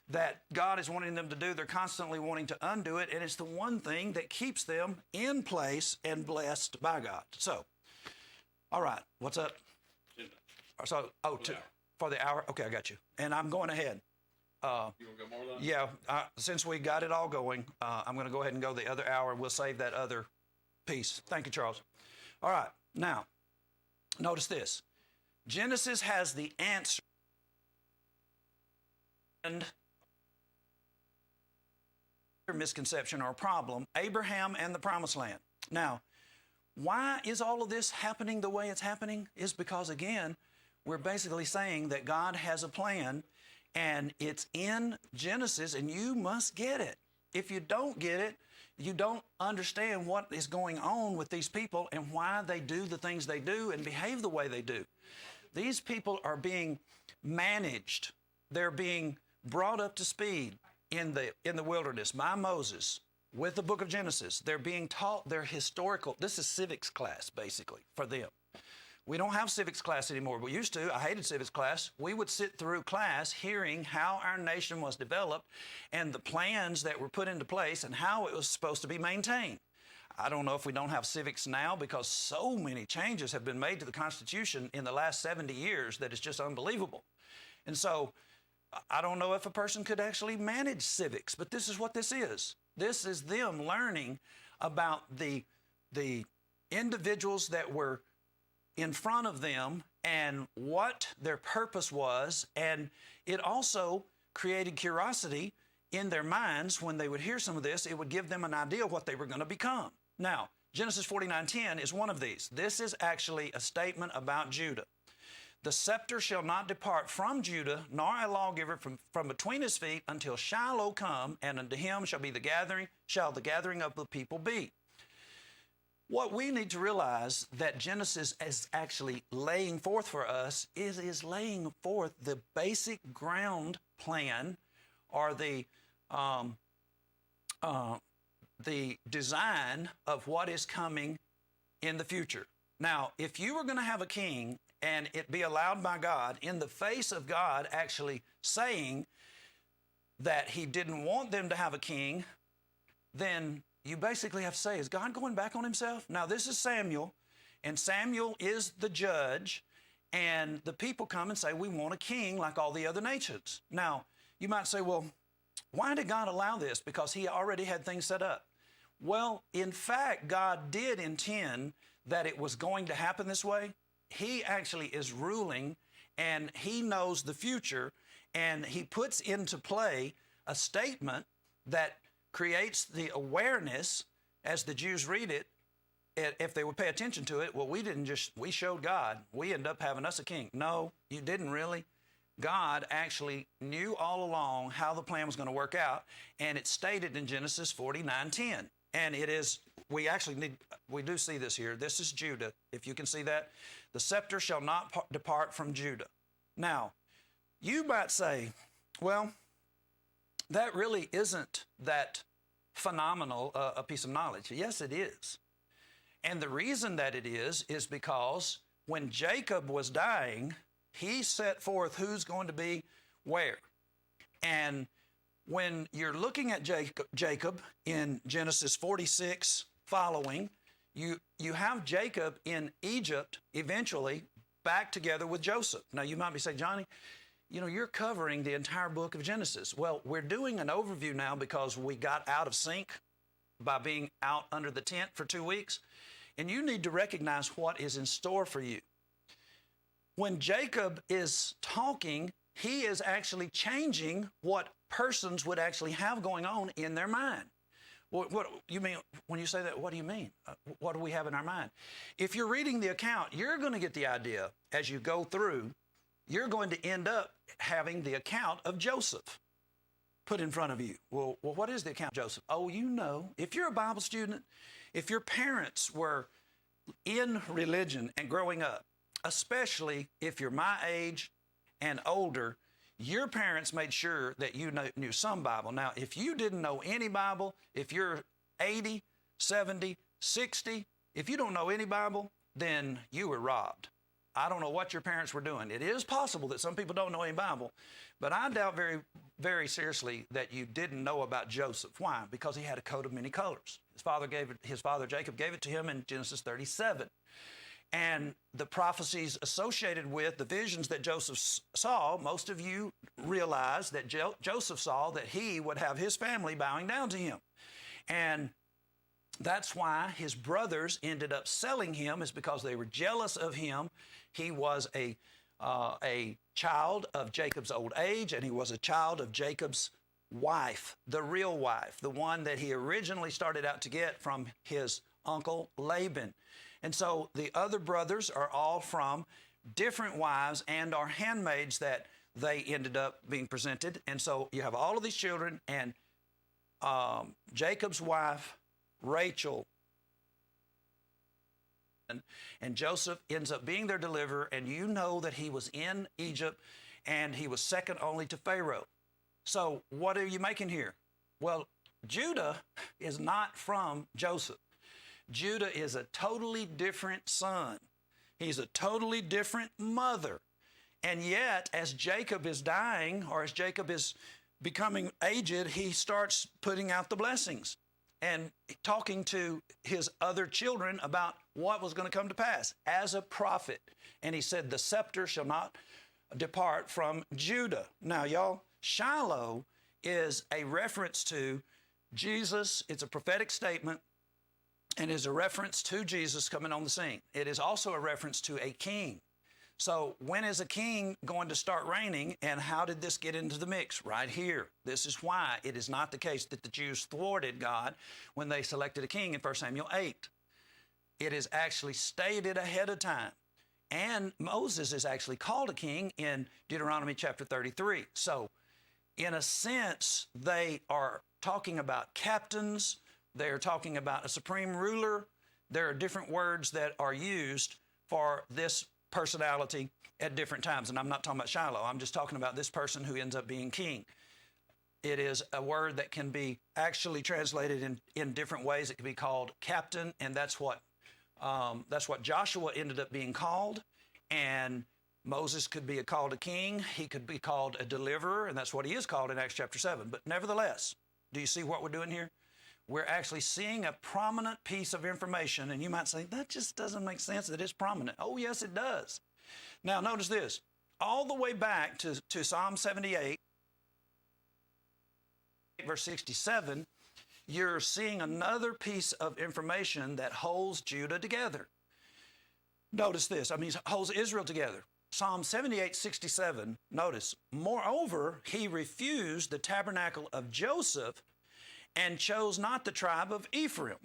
that God is wanting them to do, they're constantly wanting to undo it, and it's the one thing that keeps them in place and blessed by God. So, all right, what's up? So, for the hour? Okay, I got you. And I'm going ahead. You want to go more than? Yeah, since we got it all going, I'm going to go ahead and go the other hour. We'll save that other piece. Thank you, Charles. All right, now, notice this. Genesis has the answer And misconception or problem, Abraham and the Promised Land. Now, why is all of this happening the way it's happening? Is because, again, we're basically saying that God has a plan, and it's in Genesis, and you must get it. If you don't get it, you don't understand what is going on with these people and why they do the things they do and behave the way they do. These people are being managed. They're being brought up to speed in the wilderness by Moses with the book of Genesis. They're being taught their historical. This is civics class, basically, for them. We don't have civics class anymore. We used to. I hated civics class. We would sit through class hearing how our nation was developed and the plans that were put into place and how it was supposed to be maintained. I don't know if we don't have civics now because so many changes have been made to the Constitution in the last 70 years that it's just unbelievable. And so I don't know if a person could actually manage civics, but this is what this is. This is them learning about the individuals that were in front of them and what their purpose was. And it also created curiosity in their minds. When they would hear some of this, it would give them an idea of what they were going to become. Now, Genesis 49:10 is one of these. This is actually a statement about Judah. The scepter shall not depart from Judah, nor a lawgiver from between his feet until Shiloh come, and unto him shall the gathering of the people be. What we need to realize that Genesis is actually laying forth for us is laying forth the basic ground plan or the design of what is coming in the future. Now, if you were going to have a king and it be allowed by God, in the face of God actually saying that he didn't want them to have a king, then you basically have to say, is God going back on himself? Now, this is Samuel, and Samuel is the judge, and the people come and say, we want a king like all the other nations. Now, you might say, well, why did God allow this? Because he already had things set up. Well, in fact, God did intend that it was going to happen this way. He actually is ruling, and he knows the future, and he puts into play a statement that creates the awareness as the Jews read it. If they would pay attention to it, well, we showed God. We end up having us a king. No, you didn't really. God actually knew all along how the plan was going to work out, and it's stated in Genesis 49:10. And it is, we do see this here. This is Judah, if you can see that. The scepter shall not depart from Judah. Now, you might say, well, that really isn't that phenomenal a piece of knowledge. Yes, it is. And the reason that it is because when Jacob was dying, he set forth who's going to be where. And when you're looking at Jacob in Genesis 46 following, you have Jacob in Egypt eventually back together with Joseph. Now, you might be saying, Johnny, you know, you're covering the entire book of Genesis. Well, we're doing an overview now because we got out of sync by being out under the tent for 2 weeks. And you need to recognize what is in store for you. When Jacob is talking, he is actually changing what persons would actually have going on in their mind. What you mean when you say that? What do you mean? What do we have in our mind? If you're reading the account, you're going to get the idea as you go through. You're going to end up having the account of Joseph put in front of you. Well, what is the account of Joseph? Oh, you know, if you're a Bible student, if your parents were in religion and growing up, especially if you're my age and older, your parents made sure that you knew some Bible. Now, if you didn't know any Bible, if you're 80, 70, 60, if you don't know any Bible, then you were robbed. I don't know what your parents were doing. It is possible that some people don't know any Bible, but I doubt very, very seriously that you didn't know about Joseph. Why? Because he had a coat of many colors. His father Jacob gave it to him in Genesis 37. And the prophecies associated with the visions that Joseph saw, most of you realize that Joseph saw that he would have his family bowing down to him. And that's why his brothers ended up selling him, is because they were jealous of him. He was a a child of Jacob's old age, and he was a child of Jacob's wife, the real wife, the one that he originally started out to get from his uncle Laban. And so the other brothers are all from different wives and are handmaids that they ended up being presented. And so you have all of these children, and Jacob's wife, Rachel, and Joseph ends up being their deliverer, and you know that he was in Egypt, and he was second only to Pharaoh. So what are you making here? Well, Judah is not from Joseph. Judah is a totally different son. He's a totally different mother. And yet, as Jacob is dying, or as Jacob is becoming aged, he starts putting out the blessings and talking to his other children about what was going to come to pass as a prophet. And he said, the scepter shall not depart from Judah. Now, y'all, Shiloh is a reference to Jesus. It's a prophetic statement and is a reference to Jesus coming on the scene. It is also a reference to a king. So when is a king going to start reigning, and how did this get into the mix? Right here. This is why it is not the case that the Jews thwarted God when they selected a king in 1 Samuel 8. It is actually stated ahead of time. And Moses is actually called a king in Deuteronomy chapter 33. So in a sense, they are talking about captains. They are talking about a supreme ruler. There are different words that are used for this personality at different times. And I'm not talking about Shiloh. I'm just talking about this person who ends up being king. It is a word that can be actually translated in different ways. It can be called captain, and that's what Joshua ended up being called. And Moses could be called a king. He could be called a deliverer, and that's what he is called in Acts chapter 7. But nevertheless, do you see what we're doing here? We're actually seeing a prominent piece of information, and you might say, that just doesn't make sense that it's prominent. Oh, yes, it does. Now, notice this. All the way back to Psalm 78, verse 67, you're seeing another piece of information that holds Judah together. Notice this. Holds Israel together. Psalm 78, 67, notice, moreover, he refused the tabernacle of Joseph and chose not the tribe of Ephraim,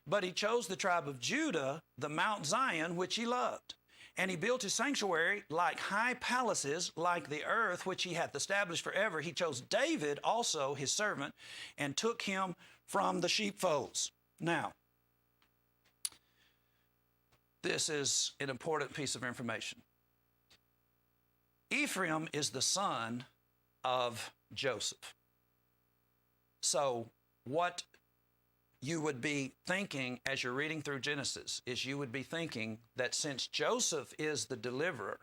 but he chose the tribe of Judah, the Mount Zion, which he loved. And he built his sanctuary like high palaces, like the earth which he hath established forever. He chose David also, his servant, and took him from the sheepfolds. Now, this is an important piece of information. Ephraim is the son of Joseph. So what you would be thinking as you're reading through Genesis is you would be thinking that since Joseph is the deliverer,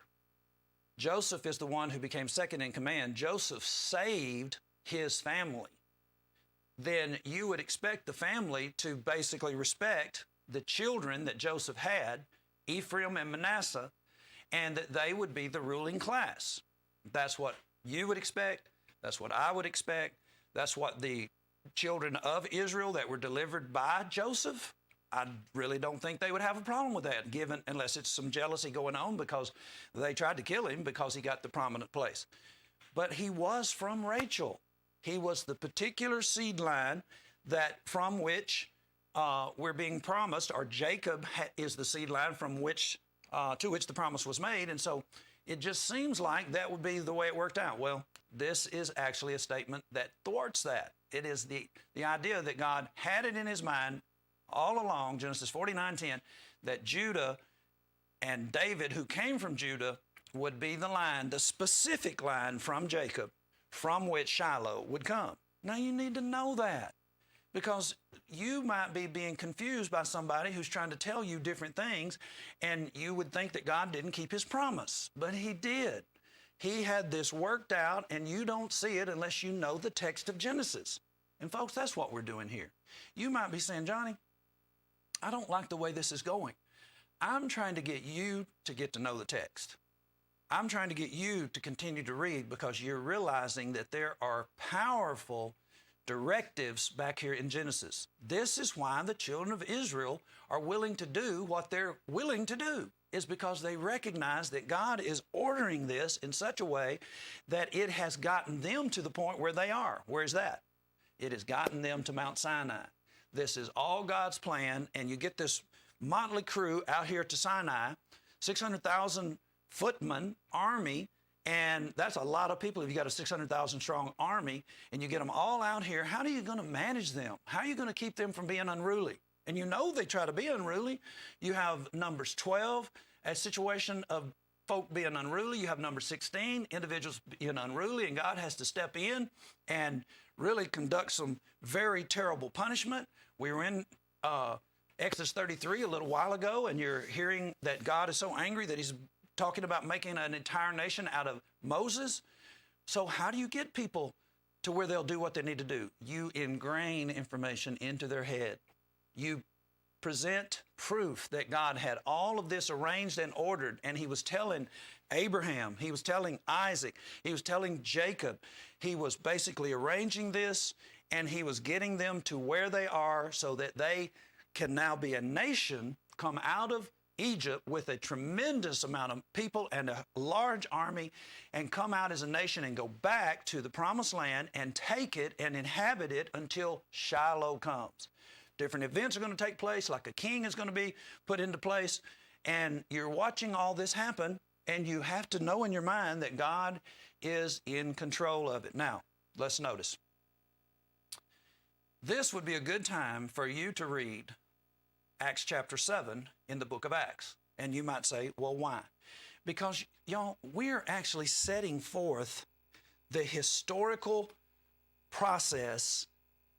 Joseph is the one who became second in command, Joseph saved his family, then you would expect the family to basically respect the children that Joseph had, Ephraim and Manasseh, and that they would be the ruling class. That's what you would expect. That's what I would expect. That's what the children of Israel that were delivered by Joseph, I really don't think they would have a problem with that, unless it's some jealousy going on because they tried to kill him because he got the prominent place. But he was from Rachel. He was the particular seed line that from which we're being promised, or Jacob is the seed line from which to which the promise was made. And so it just seems like that would be the way it worked out. Well, this is actually a statement that thwarts that. It is the idea that God had it in his mind all along, Genesis 49:10, that Judah and David, who came from Judah, would be the line, the specific line from Jacob, from which Shiloh would come. Now you need to know that, because you might be being confused by somebody who's trying to tell you different things, and you would think that God didn't keep his promise, but he did. He had this worked out, and you don't see it unless you know the text of Genesis. And folks, that's what we're doing here. You might be saying, Johnny, I don't like the way this is going. I'm trying to get you to get to know the text. I'm trying to get you to continue to read, because you're realizing that there are powerful directives back here in Genesis. This is why the children of Israel are willing to do what they're willing to do, is because they recognize that God is ordering this in such a way that it has gotten them to the point where they are. Where's that? It has gotten them to Mount Sinai. This is all God's plan, and you get this motley crew out here to Sinai, 600,000 footmen, army, and that's a lot of people if you got a 600,000 strong army and you get them all out here. How are you going to manage them? How are you going to keep them from being unruly? And you know they try to be unruly. You have Numbers 12, a situation of folk being unruly. You have Numbers 16, individuals being unruly, and God has to step in and really conduct some very terrible punishment. We were in Exodus 33 a little while ago, and you're hearing that God is so angry that he's talking about making an entire nation out of Moses. So how do you get people to where they'll do what they need to do? You ingrain information into their head. You present proof that God had all of this arranged and ordered, and he was telling Abraham, he was telling Isaac, he was telling Jacob. He was basically arranging this, and he was getting them to where they are so that they can now be a nation, come out of Egypt with a tremendous amount of people and a large army, and come out as a nation and go back to the promised land and take it and inhabit it until Shiloh comes. Different events are going to take place, like a king is going to be put into place, and you're watching all this happen, and you have to know in your mind that God is in control of it. Now, let's notice. This would be a good time for you to read Acts chapter 7 in the book of Acts. And you might say, well, why? Because, y'all, we're actually setting forth the historical process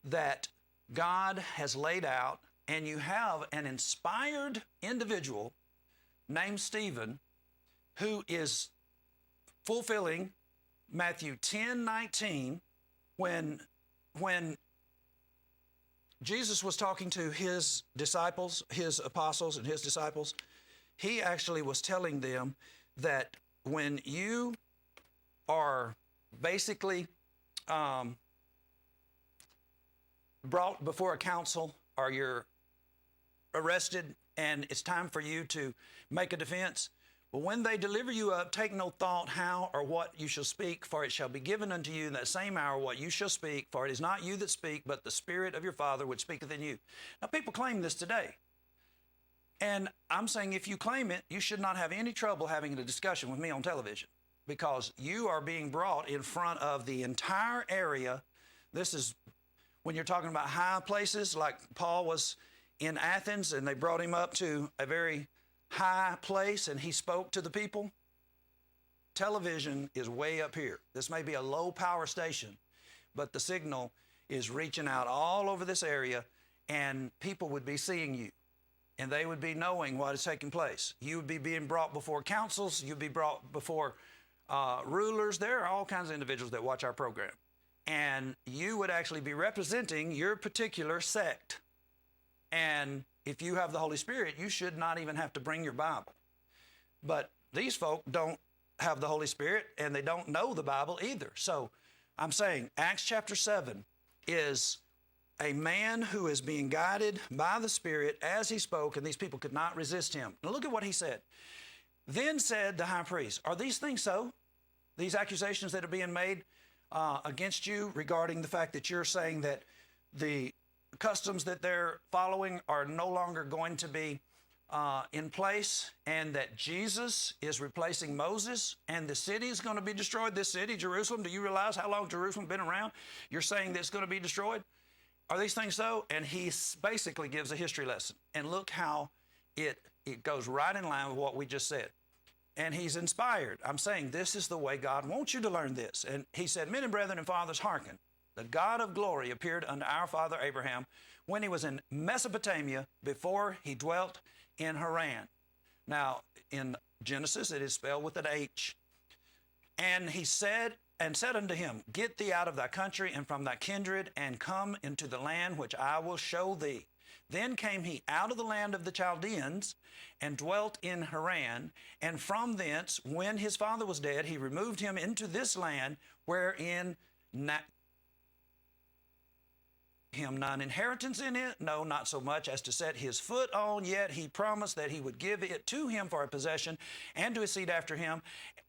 that God has laid out, and you have an inspired individual named Stephen who is fulfilling Matthew 10:19 when Jesus was talking to his disciples, his apostles and his disciples. He actually was telling them that when you are basically brought before a council, or you're arrested and it's time for you to make a defense, well, when they deliver you up, take no thought how or what you shall speak, for it shall be given unto you in that same hour what you shall speak, for it is not you that speak, but the Spirit of your Father which speaketh in you. Now, people claim this today. And I'm saying if you claim it, you should not have any trouble having a discussion with me on television, because you are being brought in front of the entire area. This is when you're talking about high places, like Paul was in Athens, and they brought him up to a very high place and he spoke to the people. Television is way up here. This may be a low power station, but the signal is reaching out all over this area, and people would be seeing you, and they would be knowing what is taking place. You would be being brought before councils. You'd be brought before rulers. There are all kinds of individuals that watch our program, and you would actually be representing your particular sect. And if you have the Holy Spirit, you should not even have to bring your Bible. But these folk don't have the Holy Spirit, and they don't know the Bible either. So I'm saying Acts chapter 7 is a man who is being guided by the Spirit as he spoke, and these people could not resist him. Now look at what he said. Then said the high priest, are these things so? These accusations that are being made against you regarding the fact that you're saying that the customs that they're following are no longer going to be in place, and that Jesus is replacing Moses, and the city is going to be destroyed. This city, Jerusalem, do you realize how long Jerusalem's been around? You're saying that it's going to be destroyed? Are these things so? And he basically gives a history lesson. And look how it goes right in line with what we just said. And he's inspired. I'm saying this is the way God wants you to learn this. And he said, men and brethren and fathers, hearken. The God of glory appeared unto our father Abraham when he was in Mesopotamia, before he dwelt in Haran. Now, in Genesis, it is spelled with an H. And he said unto him, get thee out of thy country and from thy kindred, and come into the land which I will show thee. Then came he out of the land of the Chaldeans and dwelt in Haran. And from thence, when his father was dead, he removed him into this land wherein him none inheritance in it, no, not so much as to set his foot on, yet he promised that he would give it to him for a possession and to his seed after him,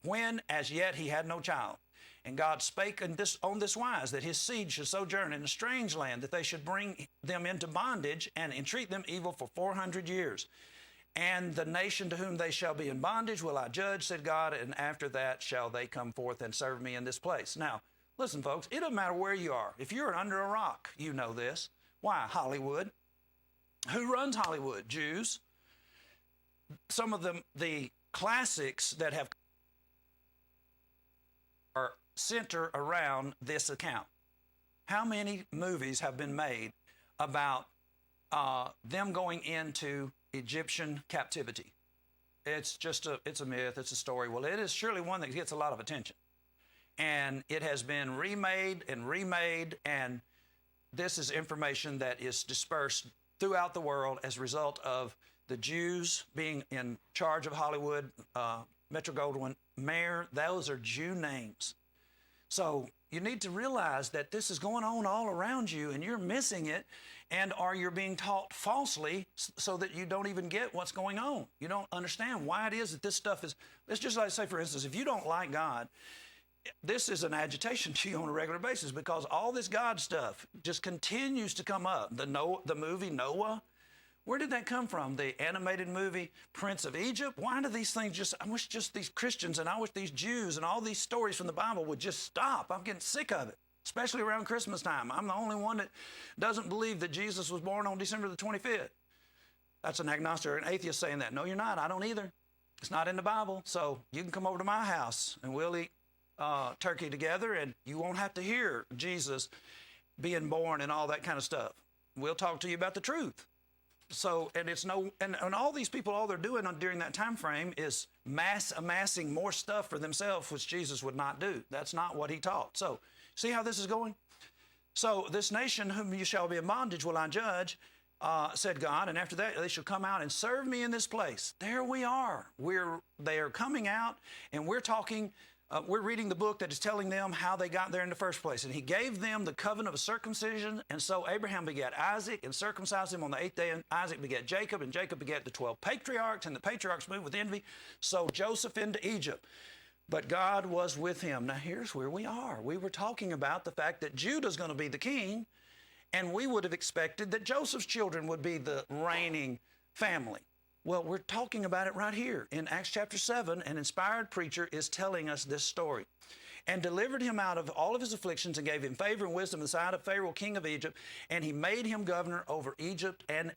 when as yet he had no child. And God spake on this wise, that his seed should sojourn in a strange land, that they should bring them into bondage and entreat them evil for 400 years. And the nation to whom they shall be in bondage will I judge, said God, and after that shall they come forth and serve me in this place. Now, listen, folks, it doesn't matter where you are. If you're under a rock, you know this. Why? Hollywood. Who runs Hollywood? Jews. Some of the classics that have are center around this account. How many movies have been made about them going into Egyptian captivity? It's a myth, it's a story. Well, it is surely one that gets a lot of attention. And it has been remade, and this is information that is dispersed throughout the world as a result of the Jews being in charge of Hollywood. Metro-Goldwyn Mayer, those are Jew names. So you need to realize that this is going on all around you, and you're missing it, or you're being taught falsely so that you don't even get what's going on. You don't understand why it is that this stuff is. It's just like, say, for instance, if you don't like God, this is an agitation to you on a regular basis, because all this God stuff just continues to come up. The movie Noah, where did that come from? The animated movie Prince of Egypt? Why do these things I wish just these Christians, and I wish these Jews and all these stories from the Bible would just stop. I'm getting sick of it, especially around Christmas time. I'm the only one that doesn't believe that Jesus was born on December the 25th. That's an agnostic or an atheist saying that. No, you're not. I don't either. It's not in the Bible. So you can come over to my house and we'll eat turkey together, and you won't have to hear Jesus being born and all that kind of stuff. We'll talk to you about the truth. So, and all these people, all they're doing during that time frame is amassing more stuff for themselves, which Jesus would not do. That's not what he taught. So, see how this is going? So, this nation whom you shall be in bondage will I judge, said God, and after that they shall come out and serve me in this place. There we are. They are coming out, and we're talking. We're reading the book that is telling them how they got there in the first place. And he gave them the covenant of circumcision. And so Abraham begat Isaac and circumcised him on the 8th day. And Isaac begat Jacob, and Jacob begat the 12 patriarchs. And the patriarchs moved with envy, so Joseph into Egypt. But God was with him. Now here's where we are. We were talking about the fact that Judah's going to be the king. And we would have expected that Joseph's children would be the reigning family. Well, we're talking about it right here in Acts chapter 7. An inspired preacher is telling us this story. And delivered him out of all of his afflictions, and gave him favor and wisdom in the sight of Pharaoh, king of Egypt. And he made him governor over Egypt and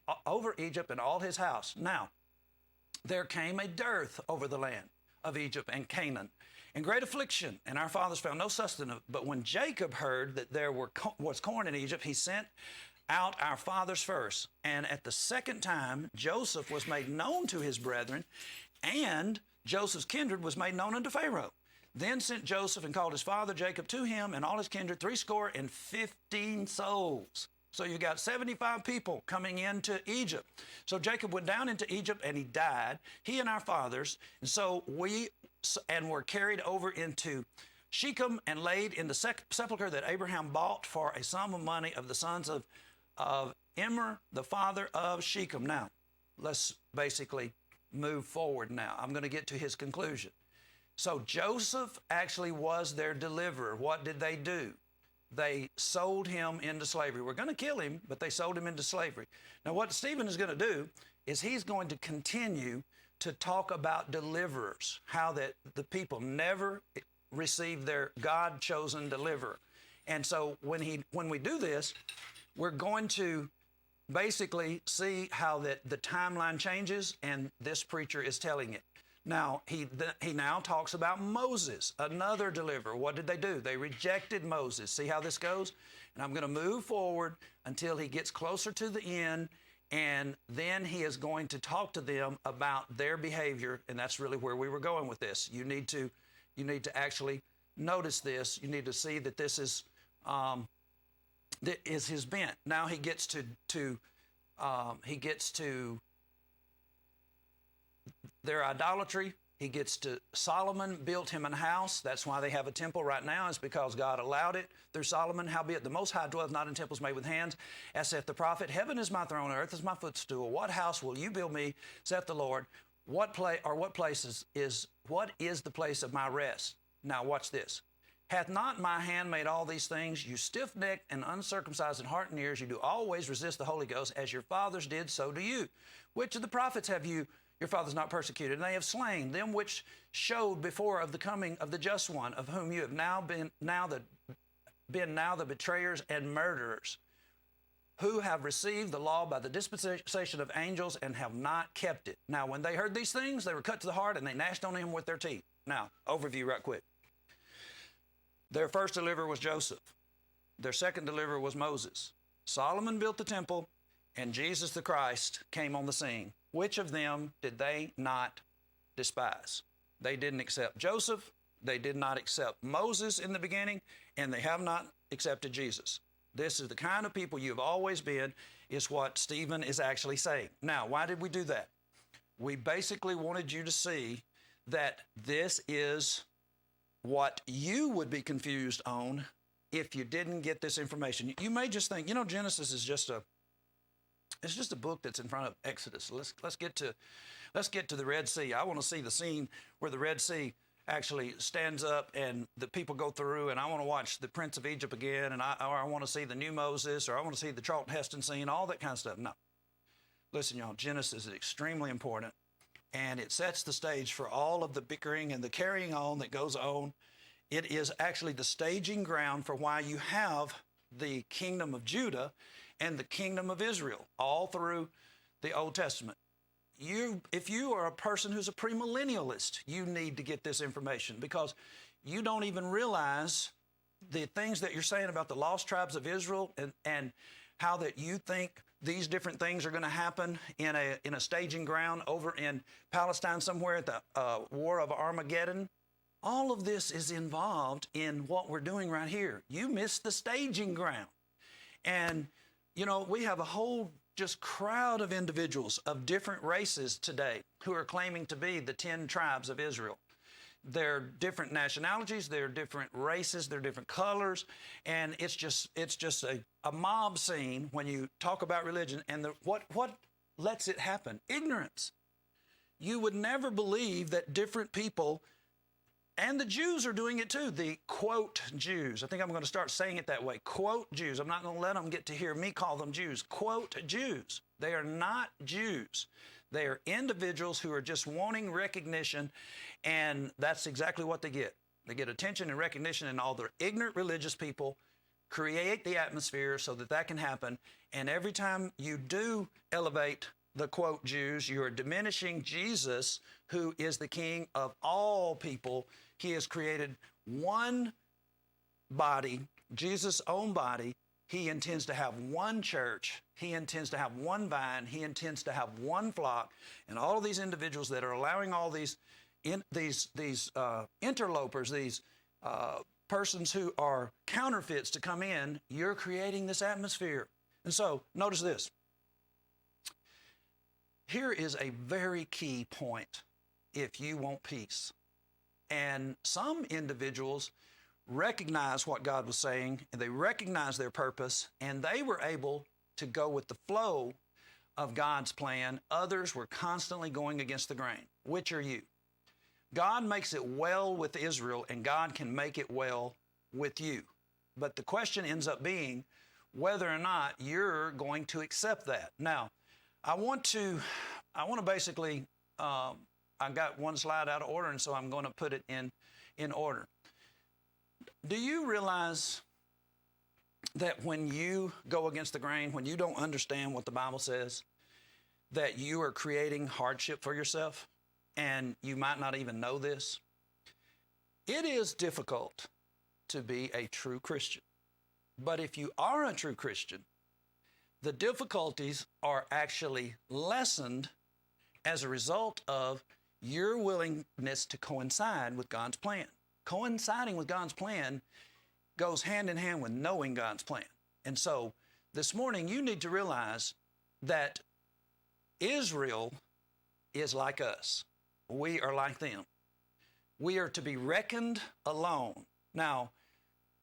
all his house. Now, there came a dearth over the land of Egypt and Canaan, and great affliction, and our fathers found no sustenance. But when Jacob heard that there was corn in Egypt, he sent out our fathers first. And at the second time, Joseph was made known to his brethren, and Joseph's kindred was made known unto Pharaoh. Then sent Joseph and called his father Jacob to him, and all his kindred, threescore and 15 souls. So you got 75 people coming into Egypt. So Jacob went down into Egypt, and he died, he and our fathers. And so were carried over into Shechem, and laid in the sepulchre that Abraham bought for a sum of money of the sons of Immer, the father of Shechem. Now, let's basically move forward now. I'm going to get to his conclusion. So Joseph actually was their deliverer. What did they do? They sold him into slavery. We're going to kill him, but they sold him into slavery. Now, what Stephen is going to do is he's going to continue to talk about deliverers, how that the people never received their God-chosen deliverer. And so when we do this, we're going to basically see how that the timeline changes, and this preacher is telling it. Now, he now talks about Moses, another deliverer. What did they do? They rejected Moses. See how this goes? And I'm going to move forward until he gets closer to the end, and then he is going to talk to them about their behavior, and that's really where we were going with this. You need to actually notice this. You need to see that this is his bent. Now he gets to their idolatry. Solomon built him an house. That's why they have a temple right now, is because God allowed it through Solomon. Howbeit the Most High dwelleth not in temples made with hands, as saith the prophet, heaven is my throne, earth is my footstool. What house will you build me, saith the Lord? What is the place of my rest? Now watch this. Hath not my hand made all these things? You stiff-necked and uncircumcised in heart and ears, you do always resist the Holy Ghost, as your fathers did, so do you. Which of the prophets have your fathers not persecuted? And they have slain them which showed before of the coming of the just one, of whom you have been the betrayers and murderers, who have received the law by the dispensation of angels and have not kept it. Now, when they heard these things, they were cut to the heart, and they gnashed on him with their teeth. Now, overview right quick. Their first deliverer was Joseph. Their second deliverer was Moses. Solomon built the temple, and Jesus the Christ came on the scene. Which of them did they not despise? They didn't accept Joseph. They did not accept Moses in the beginning, and they have not accepted Jesus. This is the kind of people you've always been, is what Stephen is actually saying. Now, why did we do that? We basically wanted you to see that this is what you would be confused on if you didn't get this information. You may just think, Genesis is just a book that's in front of Exodus. Let's get to the Red Sea. I want to see the scene where the Red Sea actually stands up and the people go through, and I want to watch the Prince of Egypt again, or I want to see the new Moses, or I want to see the Charlton Heston scene, all that kind of stuff. No. Listen, y'all, Genesis is extremely important, and it sets the stage for all of the bickering and the carrying on that goes on. It is actually the staging ground for why you have the kingdom of Judah and the kingdom of Israel all through the Old Testament. If you are a person who's a premillennialist, you need to get this information, because you don't even realize the things that you're saying about the lost tribes of Israel, and how that you think these different things are going to happen in a staging ground over in Palestine somewhere at the War of Armageddon. All of this is involved in what we're doing right here. You missed the staging ground. And, we have a whole just crowd of individuals of different races today who are claiming to be the 10 tribes of Israel. They're different nationalities, they're different races, they're different colors, and it's just a mob scene when you talk about religion. And what lets it happen? Ignorance. You would never believe that different people, and the Jews are doing it too, the quote Jews. I think I'm going to start saying it that way, quote Jews. I'm not going to let them get to hear me call them Jews. Quote Jews. They are not Jews. They are individuals who are just wanting recognition, and that's exactly what they get. They get attention and recognition, and all their ignorant religious people create the atmosphere so that can happen. And every time you do elevate the quote Jews, you are diminishing Jesus, who is the King of all people. He has created one body, Jesus' own body. He intends to have one church. He intends to have one vine. He intends to have one flock. And all of these individuals that are allowing all these interlopers, these persons who are counterfeits to come in, you're creating this atmosphere. And so notice this. Here is a very key point if you want peace. And some individuals recognize what God was saying, and they recognize their purpose, and they were able to go with the flow of God's plan. Others were constantly going against the grain. Which are you? God makes it well with Israel, and God can make it well with you. But the question ends up being whether or not you're going to accept that. Now, I want to basically, I got one slide out of order, and so I'm going to put it in order. Do you realize that when you go against the grain, when you don't understand what the Bible says, that you are creating hardship for yourself, and you might not even know this? It is difficult to be a true Christian. But if you are a true Christian, the difficulties are actually lessened as a result of your willingness to coincide with God's plan. Coinciding with God's plan goes hand in hand with knowing God's plan. And so this morning you need to realize that Israel is like us. We are like them. We are to be reckoned alone. Now,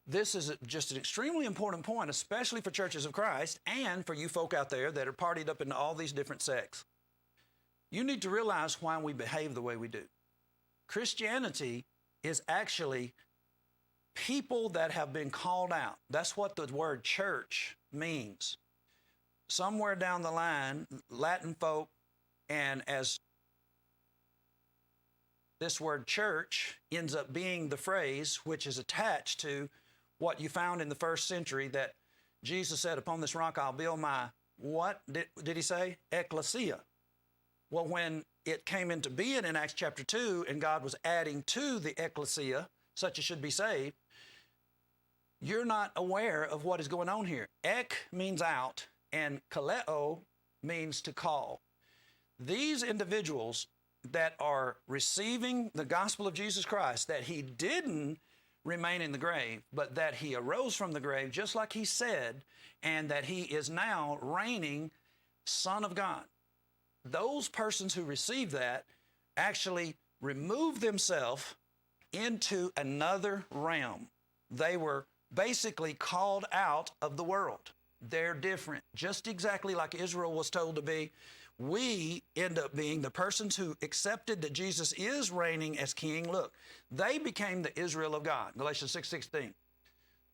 this is just an extremely important point, especially for churches of Christ and for you folk out there that are partied up into all these different sects. You need to realize why we behave the way we do. Christianity is actually people that have been called out. That's what the word church means. Somewhere down the line, Latin folk, and as this word church ends up being the phrase which is attached to what you found in the first century, that Jesus said, upon this rock I'll build my, what did he say? Ecclesia. Well, when it came into being in Acts chapter 2 and God was adding to the ecclesia, such as should be saved, you're not aware of what is going on here. Ek means out, and kaleo means to call. These individuals that are receiving the gospel of Jesus Christ, that he didn't remain in the grave, but that he arose from the grave just like he said, and that he is now reigning Son of God. Those persons who receive that actually remove themselves into another realm. They were basically called out of the world. They're different, just exactly like Israel was told to be. We end up being the persons who accepted that Jesus is reigning as king. Look, they became the Israel of God, Galatians 6:16.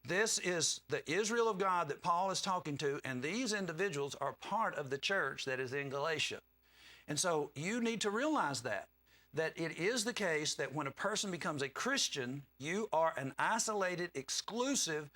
This is the Israel of God that Paul is talking to, and these individuals are part of the church that is in Galatia. And so you need to realize that it is the case that when a person becomes a Christian, you are an isolated, exclusive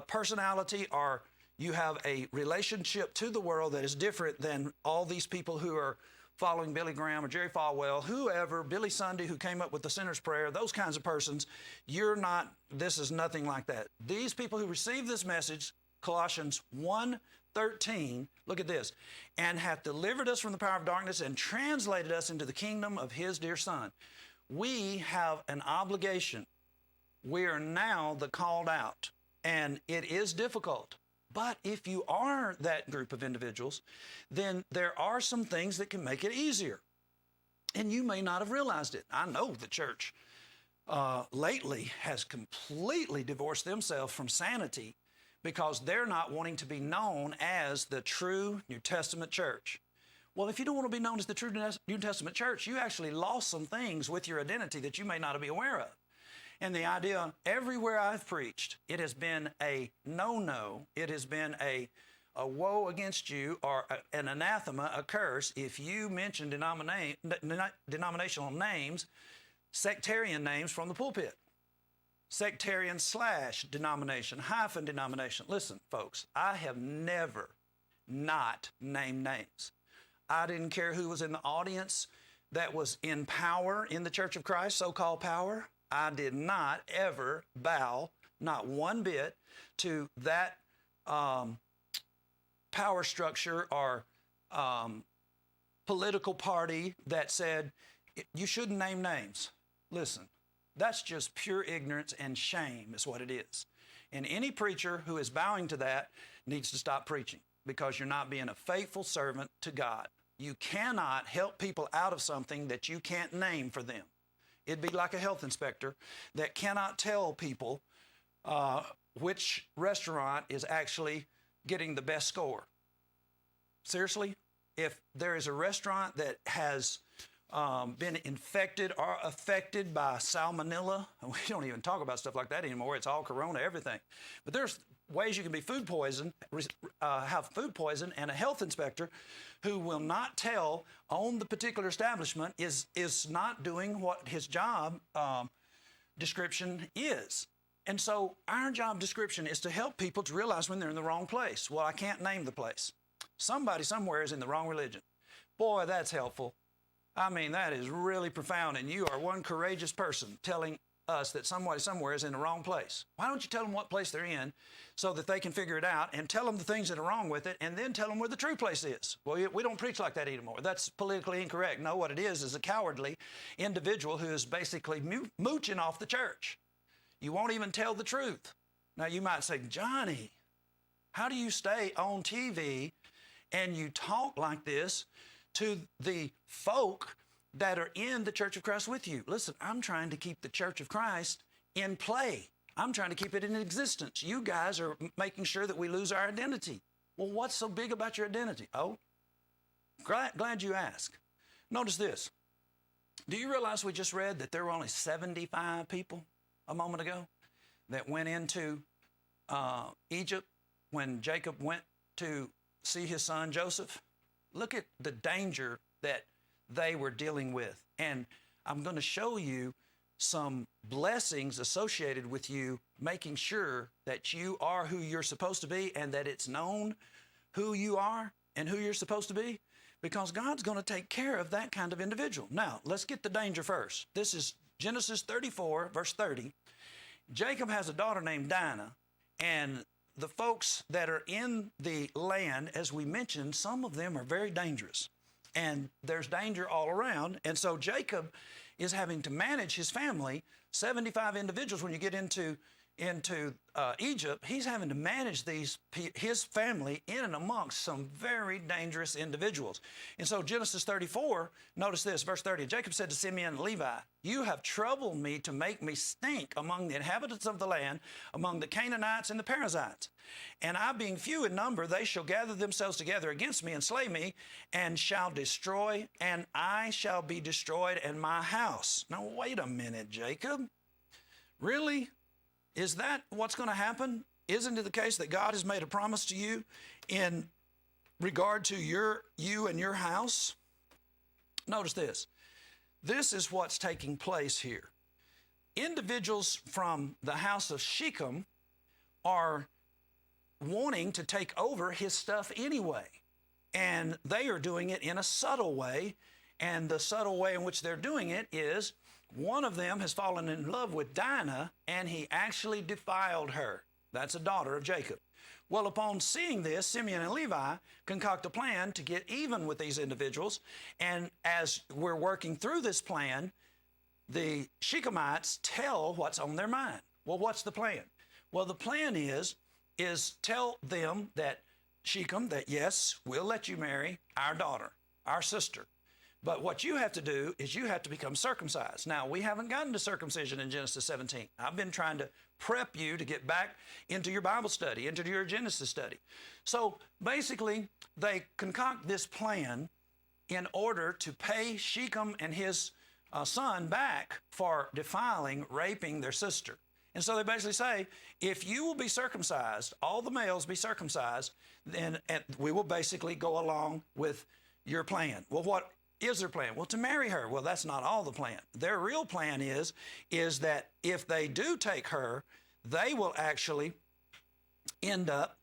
personality, or you have a relationship to the world that is different than all these people who are following Billy Graham or Jerry Falwell, whoever, Billy Sunday, who came up with the sinner's prayer, those kinds of persons. You're not, this is nothing like that. These people who receive this message, Colossians 1:13, look at this, and hath delivered us from the power of darkness and translated us into the kingdom of his dear Son. We have an obligation. We are now the called out, and it is difficult. But if you are that group of individuals, then there are some things that can make it easier. And you may not have realized it. I know the church lately has completely divorced themselves from sanity because they're not wanting to be known as the true New Testament church. Well, if you don't want to be known as the true New Testament church, you actually lost some things with your identity that you may not be aware of. And the idea, everywhere I've preached, it has been a no-no. It has been a woe against you, or an anathema, a curse, if you mention denominational names, sectarian names from the pulpit. Sectarian / denomination, hyphen denomination. Listen, folks, I have never not named names. I didn't care who was in the audience that was in power in the Church of Christ, so-called power. I did not ever bow, not one bit, to that power structure or political party that said, you shouldn't name names. Listen, that's just pure ignorance and shame is what it is. And any preacher who is bowing to that needs to stop preaching, because you're not being a faithful servant to God. You cannot help people out of something that you can't name for them. It'd be like a health inspector that cannot tell people which restaurant is actually getting the best score. Seriously, if there is a restaurant that has been infected or affected by salmonella, we don't even talk about stuff like that anymore. It's all corona, everything. But there's ways you can be food poisoned, have food poison, and a health inspector who will not tell on the particular establishment is not doing what his job description is. And so our job description is to help people to realize when they're in the wrong place. Well, I can't name the place. Somebody somewhere is in the wrong religion. Boy, that's helpful. I mean, that is really profound, and you are one courageous person telling us that somebody somewhere is in the wrong place. Why don't you tell them what place they're in so that they can figure it out, and tell them the things that are wrong with it, and then tell them where the true place is? Well, we don't preach like that anymore. That's politically incorrect. No, what it is a cowardly individual who is basically mooching off the church. You won't even tell the truth. Now, you might say, Johnny, how do you stay on TV and you talk like this to the folk that are in the church of Christ with you. Listen, I'm trying to keep the church of Christ in play. I'm trying to keep it in existence. You guys are making sure that we lose our identity. Well, what's so big about your identity? Oh, glad you asked. Notice this. Do you realize we just read that there were only 75 people a moment ago that went into Egypt when Jacob went to see his son Joseph? Look at the danger that they were dealing with. And I'm going to show you some blessings associated with you making sure that you are who you're supposed to be and that it's known who you are and who you're supposed to be, because God's going to take care of that kind of individual. Now, let's get the danger first. This is Genesis 34, verse 30. Jacob has a daughter named Dinah, and the folks that are in the land, as we mentioned, some of them are very dangerous, and there's danger all around. And so Jacob is having to manage his family, 75 individuals. When you get into Egypt, he's having to manage his family in and amongst some very dangerous individuals. And so Genesis 34, notice this, verse 30, Jacob said to Simeon and Levi, you have troubled me to make me stink among the inhabitants of the land, among the Canaanites and the Perizzites. And I being few in number, they shall gather themselves together against me and slay me, and shall destroy, and I shall be destroyed, and my house. Now, wait a minute, Jacob. Really? Is that what's going to happen? Isn't it the case that God has made a promise to you in regard to you and your house? Notice this. This is what's taking place here. Individuals from the house of Shechem are wanting to take over his stuff anyway. And they are doing it in a subtle way. And the subtle way in which they're doing it is one of them has fallen in love with Dinah, and he actually defiled her. That's a daughter of Jacob. Well, upon seeing this, Simeon and Levi concoct a plan to get even with these individuals. And as we're working through this plan, the Shechemites tell what's on their mind. Well, what's the plan? Well, the plan is tell them that Shechem, that yes, we'll let you marry our daughter, our sister. But what you have to do is you have to become circumcised. Now, we haven't gotten to circumcision in Genesis 17. I've been trying to prep you to get back into your Bible study, into your Genesis study. So basically, they concoct this plan in order to pay Shechem and his son back for defiling, raping their sister. And so they basically say, if you will be circumcised, all the males be circumcised, then we will basically go along with your plan. Well, what is their plan? Well, to marry her. Well, that's not all the plan. Their real plan is that if they do take her, they will actually end up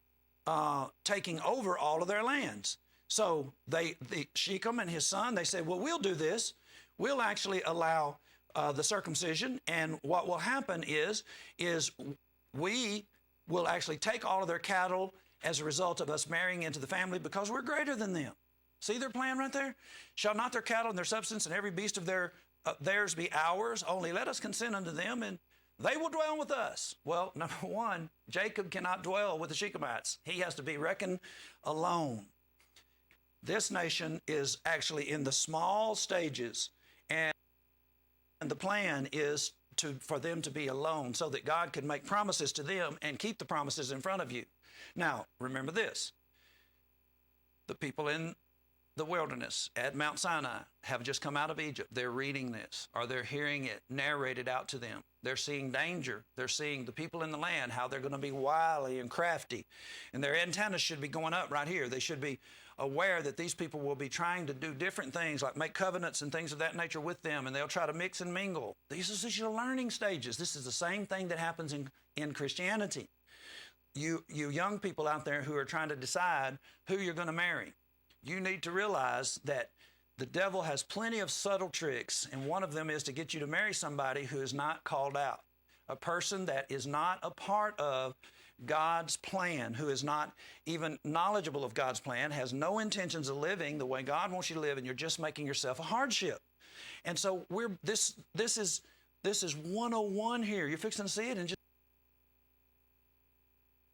taking over all of their lands. So the Shechem and his son, they say, well, we'll do this. We'll actually allow the circumcision, and what will happen is we will actually take all of their cattle as a result of us marrying into the family because we're greater than them. See their plan right there? Shall not their cattle and their substance and every beast of theirs be ours? Only let us consent unto them, and they will dwell with us. Well, number one, Jacob cannot dwell with the Shechemites. He has to be reckoned alone. This nation is actually in the small stages, and the plan is for them to be alone so that God can make promises to them and keep the promises in front of you. Now, remember this. The people in the wilderness at Mount Sinai have just come out of Egypt. They're reading this, or they're hearing it narrated out to them. They're seeing danger. They're seeing the people in the land, how they're going to be wily and crafty. And their antennas should be going up right here. They should be aware that these people will be trying to do different things, like make covenants and things of that nature with them, and they'll try to mix and mingle. These are your learning stages. This is the same thing that happens in Christianity. You young people out there who are trying to decide who you're going to marry, you need to realize that the devil has plenty of subtle tricks, and one of them is to get you to marry somebody who is not called out, a person that is not a part of God's plan, who is not even knowledgeable of God's plan, has no intentions of living the way God wants you to live, and you're just making yourself a hardship. And so this is 101 here. You're fixing to see it, and just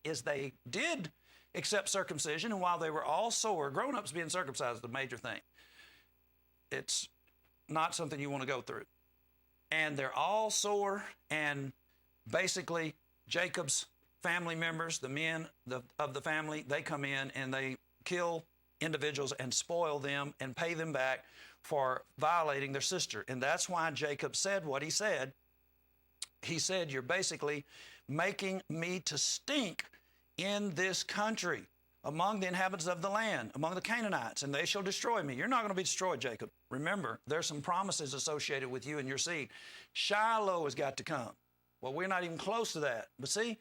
as they did accept circumcision, and while they were all sore, grown-ups being circumcised is the major thing. It's not something you want to go through. And they're all sore, and basically Jacob's family members, the men of the family, they come in and they kill individuals and spoil them and pay them back for violating their sister. And that's why Jacob said what he said. He said, you're basically making me to stink in this country among the inhabitants of the land, among the Canaanites, and they shall destroy me. You're not going to be destroyed, Jacob. Remember, there's some promises associated with you and your seed. Shiloh has got to come. Well, we're not even close to that. But see,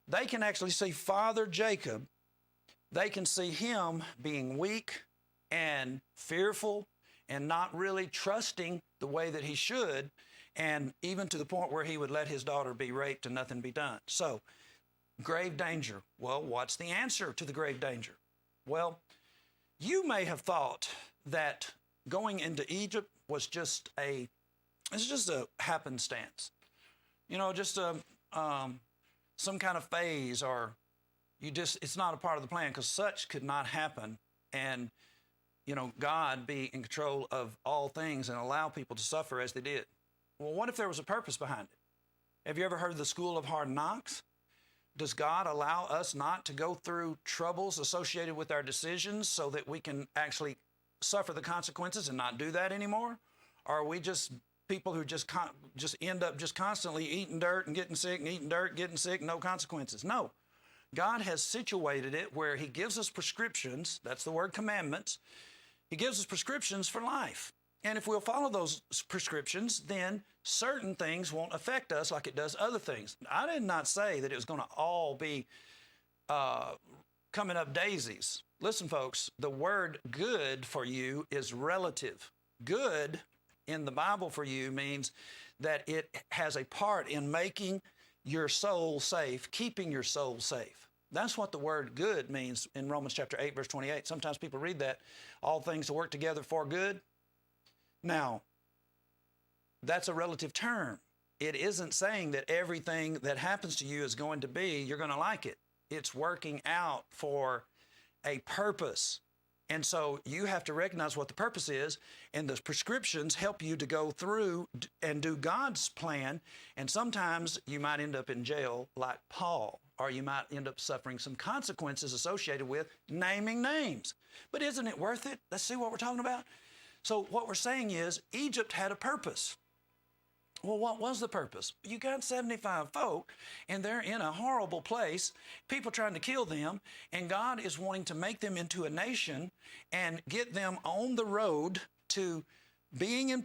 they can actually see Father Jacob. They can see him being weak and fearful and not really trusting the way that he should, and even to the point where he would let his daughter be raped and nothing be done. So, grave danger. Well, what's the answer to the grave danger? Well, you may have thought that going into Egypt was just a happenstance. You know, just some kind of phase, or it's not a part of the plan, because such could not happen. And, you know, God be in control of all things and allow people to suffer as they did. Well, what if there was a purpose behind it? Have you ever heard of the school of hard knocks? Does God allow us not to go through troubles associated with our decisions so that we can actually suffer the consequences and not do that anymore? Or are we just people who just end up just constantly eating dirt and getting sick and eating dirt, getting sick, no consequences? No. God has situated it where he gives us prescriptions. That's the word commandments. He gives us prescriptions for life. And if we'll follow those prescriptions, then certain things won't affect us like it does other things. I did not say that it was going to all be coming up daisies. Listen, folks, the word good for you is relative. Good in the Bible for you means that it has a part in making your soul safe, keeping your soul safe. That's what the word good means in Romans chapter 8, verse 28. Sometimes people read that, all things to work together for good. Now, that's a relative term. It isn't saying that everything that happens to you is going to be, you're going to like it. It's working out for a purpose. And so you have to recognize what the purpose is, and the prescriptions help you to go through and do God's plan. And sometimes you might end up in jail like Paul, or you might end up suffering some consequences associated with naming names. But isn't it worth it? Let's see what we're talking about. So what we're saying is Egypt had a purpose. Well, what was the purpose? You got 75 folk, and they're in a horrible place, people trying to kill them, and God is wanting to make them into a nation and get them on the road to being in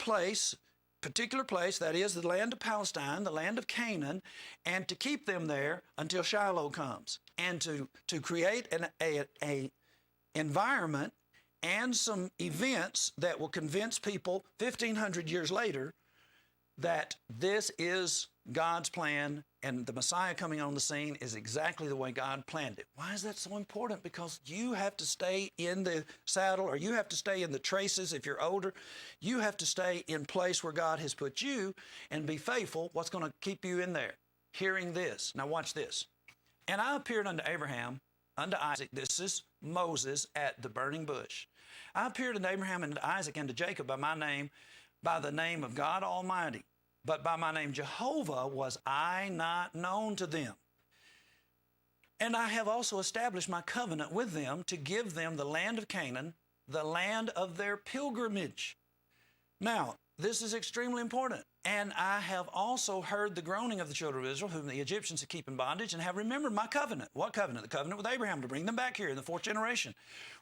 particular place, that is the land of Palestine, the land of Canaan, and to keep them there until Shiloh comes, and to create an environment and some events that will convince people 1,500 years later that this is God's plan, and the Messiah coming on the scene is exactly the way God planned it. Why is that so important? Because you have to stay in the saddle, or you have to stay in the traces if you're older. You have to stay in place where God has put you and be faithful. What's going to keep you in there? Hearing this. Now watch this. And I appeared unto Abraham, unto Isaac. This is Moses at the burning bush. I appeared unto Abraham and to Isaac and to Jacob by the name of God Almighty. But by my name Jehovah was I not known to them. And I have also established my covenant with them to give them the land of Canaan, the land of their pilgrimage. Now, this is extremely important. And I have also heard the groaning of the children of Israel, whom the Egyptians had keep in bondage, and have remembered my covenant. What covenant? The covenant with Abraham, to bring them back here in the fourth generation.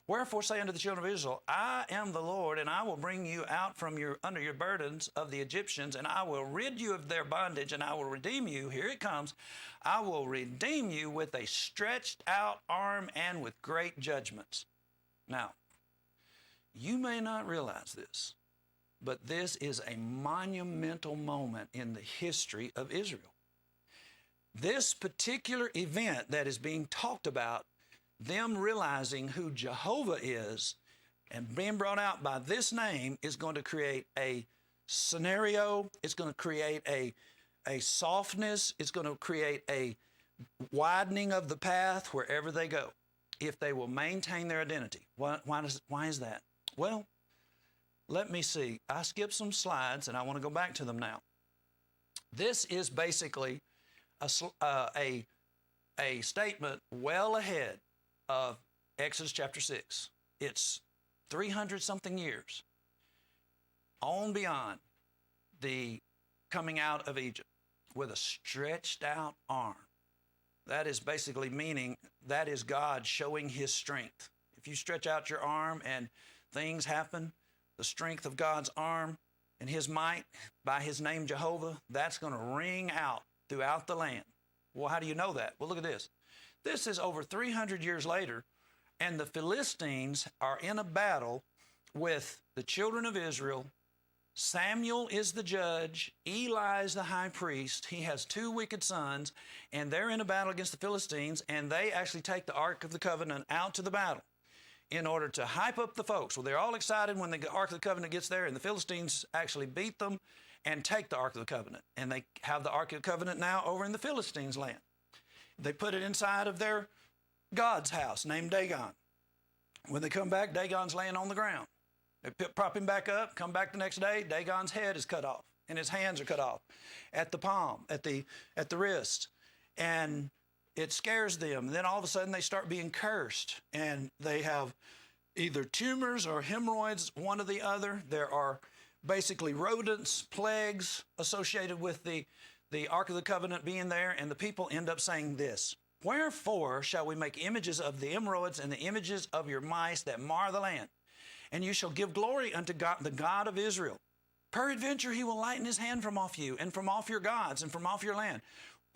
Wherefore say unto the children of Israel, I am the Lord, and I will bring you out from under your burdens of the Egyptians, and I will rid you of their bondage, and I will redeem you. Here it comes. I will redeem you with a stretched out arm and with great judgments. Now, you may not realize this, but this is a monumental moment in the history of Israel. This particular event that is being talked about, them realizing who Jehovah is and being brought out by this name, is going to create a scenario. It's going to create a softness. It's going to create a widening of the path wherever they go, if they will maintain their identity. Why is that? Well, let me see. I skipped some slides, and I want to go back to them now. This is basically a statement well ahead of Exodus chapter 6. It's 300-something years on beyond the coming out of Egypt with a stretched out arm. That is basically meaning that is God showing his strength. If you stretch out your arm and things happen, the strength of God's arm and his might by his name Jehovah, that's going to ring out throughout the land. Well, how do you know that? Well, look at this. This is over 300 years later, and the Philistines are in a battle with the children of Israel. Samuel is the judge. Eli is the high priest. He has 2 wicked sons, and they're in a battle against the Philistines, and they actually take the Ark of the Covenant out to the battle in order to hype up the folks. Well, they're all excited when the Ark of the Covenant gets there, and the Philistines actually beat them and take the Ark of the Covenant. And they have the Ark of the Covenant now over in the Philistines' land. They put it inside of their God's house named Dagon. When they come back, Dagon's laying on the ground. They prop him back up, come back the next day, Dagon's head is cut off, and his hands are cut off at the palm, at the wrist. And it scares them. And then all of a sudden they start being cursed, and they have either tumors or hemorrhoids, one or the other. There are basically rodents, plagues associated with the Ark of the Covenant being there, and the people end up saying this: "Wherefore shall we make images of the emeralds and the images of your mice that mar the land? And you shall give glory unto God, the God of Israel. Peradventure he will lighten his hand from off you, and from off your gods, and from off your land.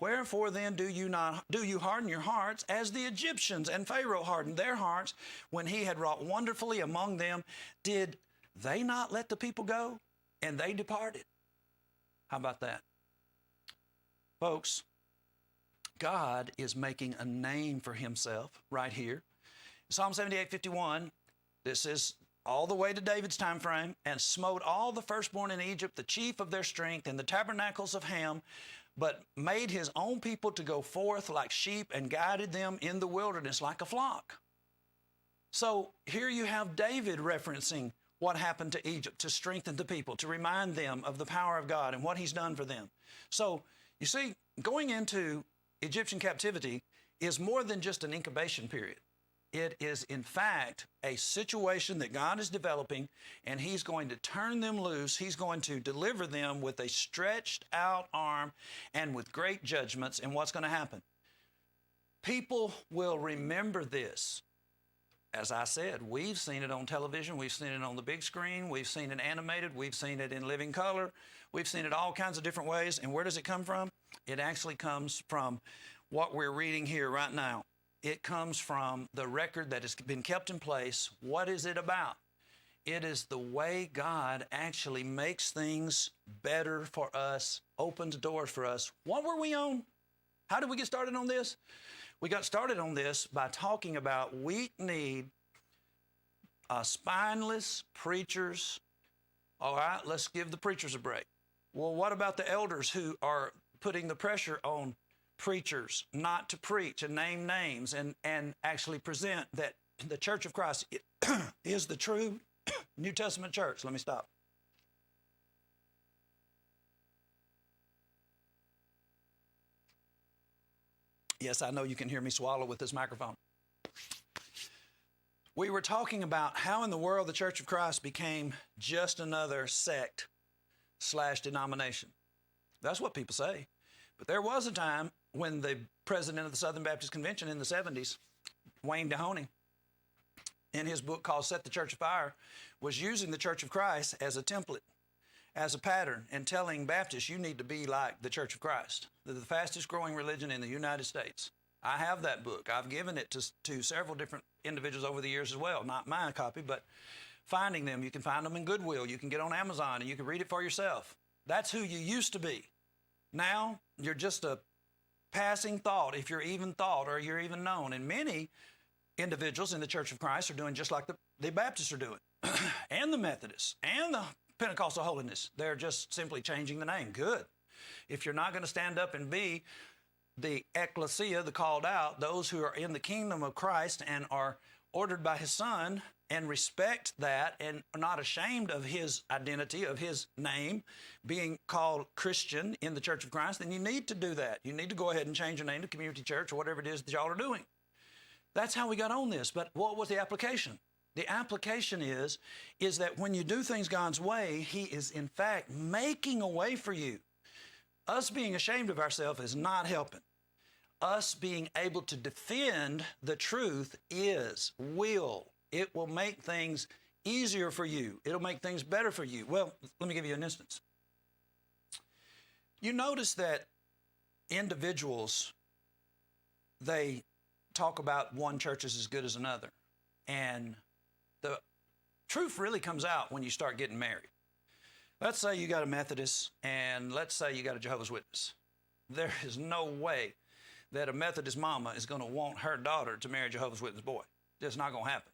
Wherefore then do you harden your hearts, as the Egyptians and Pharaoh hardened their hearts when he had wrought wonderfully among them? Did they not let the people go, and they departed?" How about that? Folks, God is making a name for himself right here. Psalm 78:51, this is all the way to David's time frame. "And smote all the firstborn in Egypt, the chief of their strength, and the tabernacles of Ham, but made his own people to go forth like sheep, and guided them in the wilderness like a flock." So here you have David referencing what happened to Egypt to strengthen the people, to remind them of the power of God and what he's done for them. So you see, going into Egyptian captivity is more than just an incubation period. It is, in fact, a situation that God is developing, and he's going to turn them loose. He's going to deliver them with a stretched out arm and with great judgments. And what's going to happen? People will remember this. As I said, we've seen it on television. We've seen it on the big screen. We've seen it animated. We've seen it in living color. We've seen it all kinds of different ways. And where does it come from? It actually comes from what we're reading here right now. It comes from the record that has been kept in place. What is it about? It is the way God actually makes things better for us, opens doors for us. What were we on? How did we get started on this? We got started on this by talking about we need spineless preachers. All right, let's give the preachers a break. Well, what about the elders who are putting the pressure on preachers not to preach and name names and actually present that the Church of Christ is the true New Testament church? Let me stop. Yes, I know you can hear me swallow with this microphone. We were talking about how in the world the Church of Christ became just another sect/denomination. That's what people say. But there was a time when the president of the Southern Baptist Convention in the 70s, Wayne Dehoney, in his book called Set the Church Afire, was using the Church of Christ as a template, as a pattern, and telling Baptists, you need to be like the Church of Christ. They're the fastest growing religion in the United States. I have that book. I've given it to several different individuals over the years as well. Not my copy, but finding them. You can find them in Goodwill. You can get on Amazon and you can read it for yourself. That's who you used to be. Now, you're just a passing thought, if you're even thought or you're even known. And many individuals in the Church of Christ are doing just like the Baptists are doing, and the Methodists, and the Pentecostal Holiness. They're just simply changing the name. Good. If you're not going to stand up and be the ecclesia, the called out, those who are in the kingdom of Christ and are ordered by his Son and respect that and are not ashamed of his identity, of his name, being called Christian in the Church of Christ, then you need to do that. You need to go ahead and change your name to Community Church or whatever it is that y'all are doing. That's how we got on this. But what was the application? The application is that when you do things God's way, he is in fact making a way for you. Us being ashamed of ourselves is not helping. Us being able to defend the truth it will make things easier for you. It'll make things better for you. Well, let me give you an instance. You notice that individuals, they talk about one church is as good as another. And the truth really comes out when you start getting married. Let's say you got a Methodist and let's say you got a Jehovah's Witness. There is no way that a Methodist mama is going to want her daughter to marry a Jehovah's Witness boy. It's not going to happen.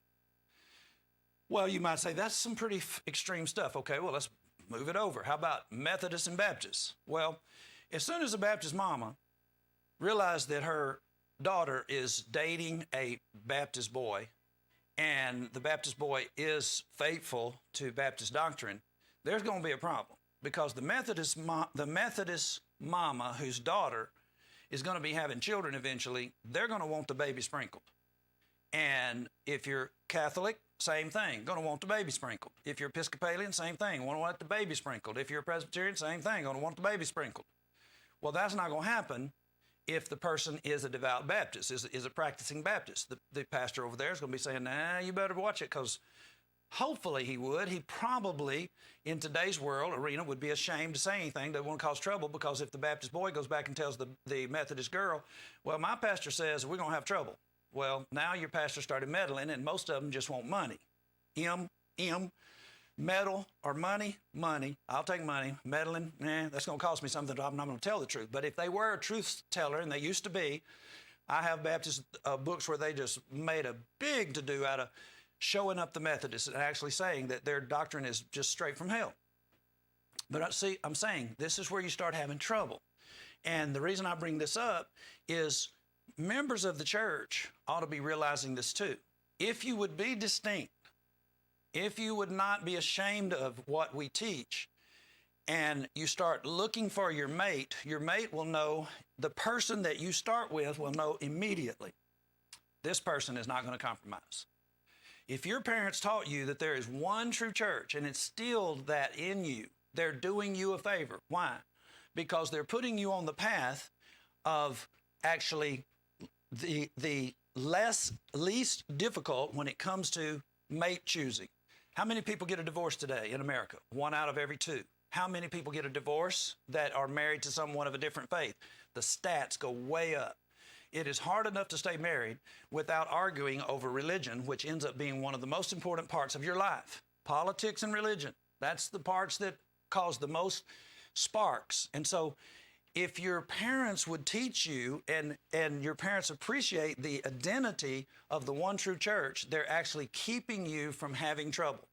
Well, you might say, that's some pretty extreme stuff. Okay, well, let's move it over. How about Methodists and Baptists? Well, as soon as a Baptist mama realized that her daughter is dating a Baptist boy and the Baptist boy is faithful to Baptist doctrine, there's going to be a problem because the Methodist mama whose daughter is going to be having children eventually, they're going to want the baby sprinkled. And if you're Catholic, same thing, going to want the baby sprinkled. If you're Episcopalian, same thing, want to want the baby sprinkled. If you're Presbyterian, same thing, going to want the baby sprinkled. Well, that's not going to happen if the person is a devout Baptist, is a practicing Baptist. The pastor over there is going to be saying, nah, you better watch it because hopefully he would. He probably, in today's world arena, would be ashamed to say anything that won't cause trouble because if the Baptist boy goes back and tells the Methodist girl, well, my pastor says we're going to have trouble. Well, now your pastor started meddling, and most of them just want money. Meddle or money. I'll take money. Meddling, that's going to cost me something. I'm not going to tell the truth. But if they were a truth teller, and they used to be, I have Baptist books where they just made a big to-do out of showing up the Methodists and actually saying that their doctrine is just straight from hell. But see, I'm saying this is where you start having trouble. And the reason I bring this up is members of the church ought to be realizing this too. If you would be distinct, if you would not be ashamed of what we teach, and you start looking for your mate will know, the person that you start with will know immediately, this person is not going to compromise. If your parents taught you that there is one true church and instilled that in you, they're doing you a favor. Why? Because they're putting you on the path of actually the least difficult when it comes to mate choosing. How many people get a divorce today in America? 1 out of every 2. How many people get a divorce that are married to someone of a different faith? The stats go way up. It is hard enough to stay married without arguing over religion, which ends up being one of the most important parts of your life. Politics and religion, that's the parts that cause the most sparks. And so if your parents would teach you and your parents appreciate the identity of the one true church, they're actually keeping you from having trouble.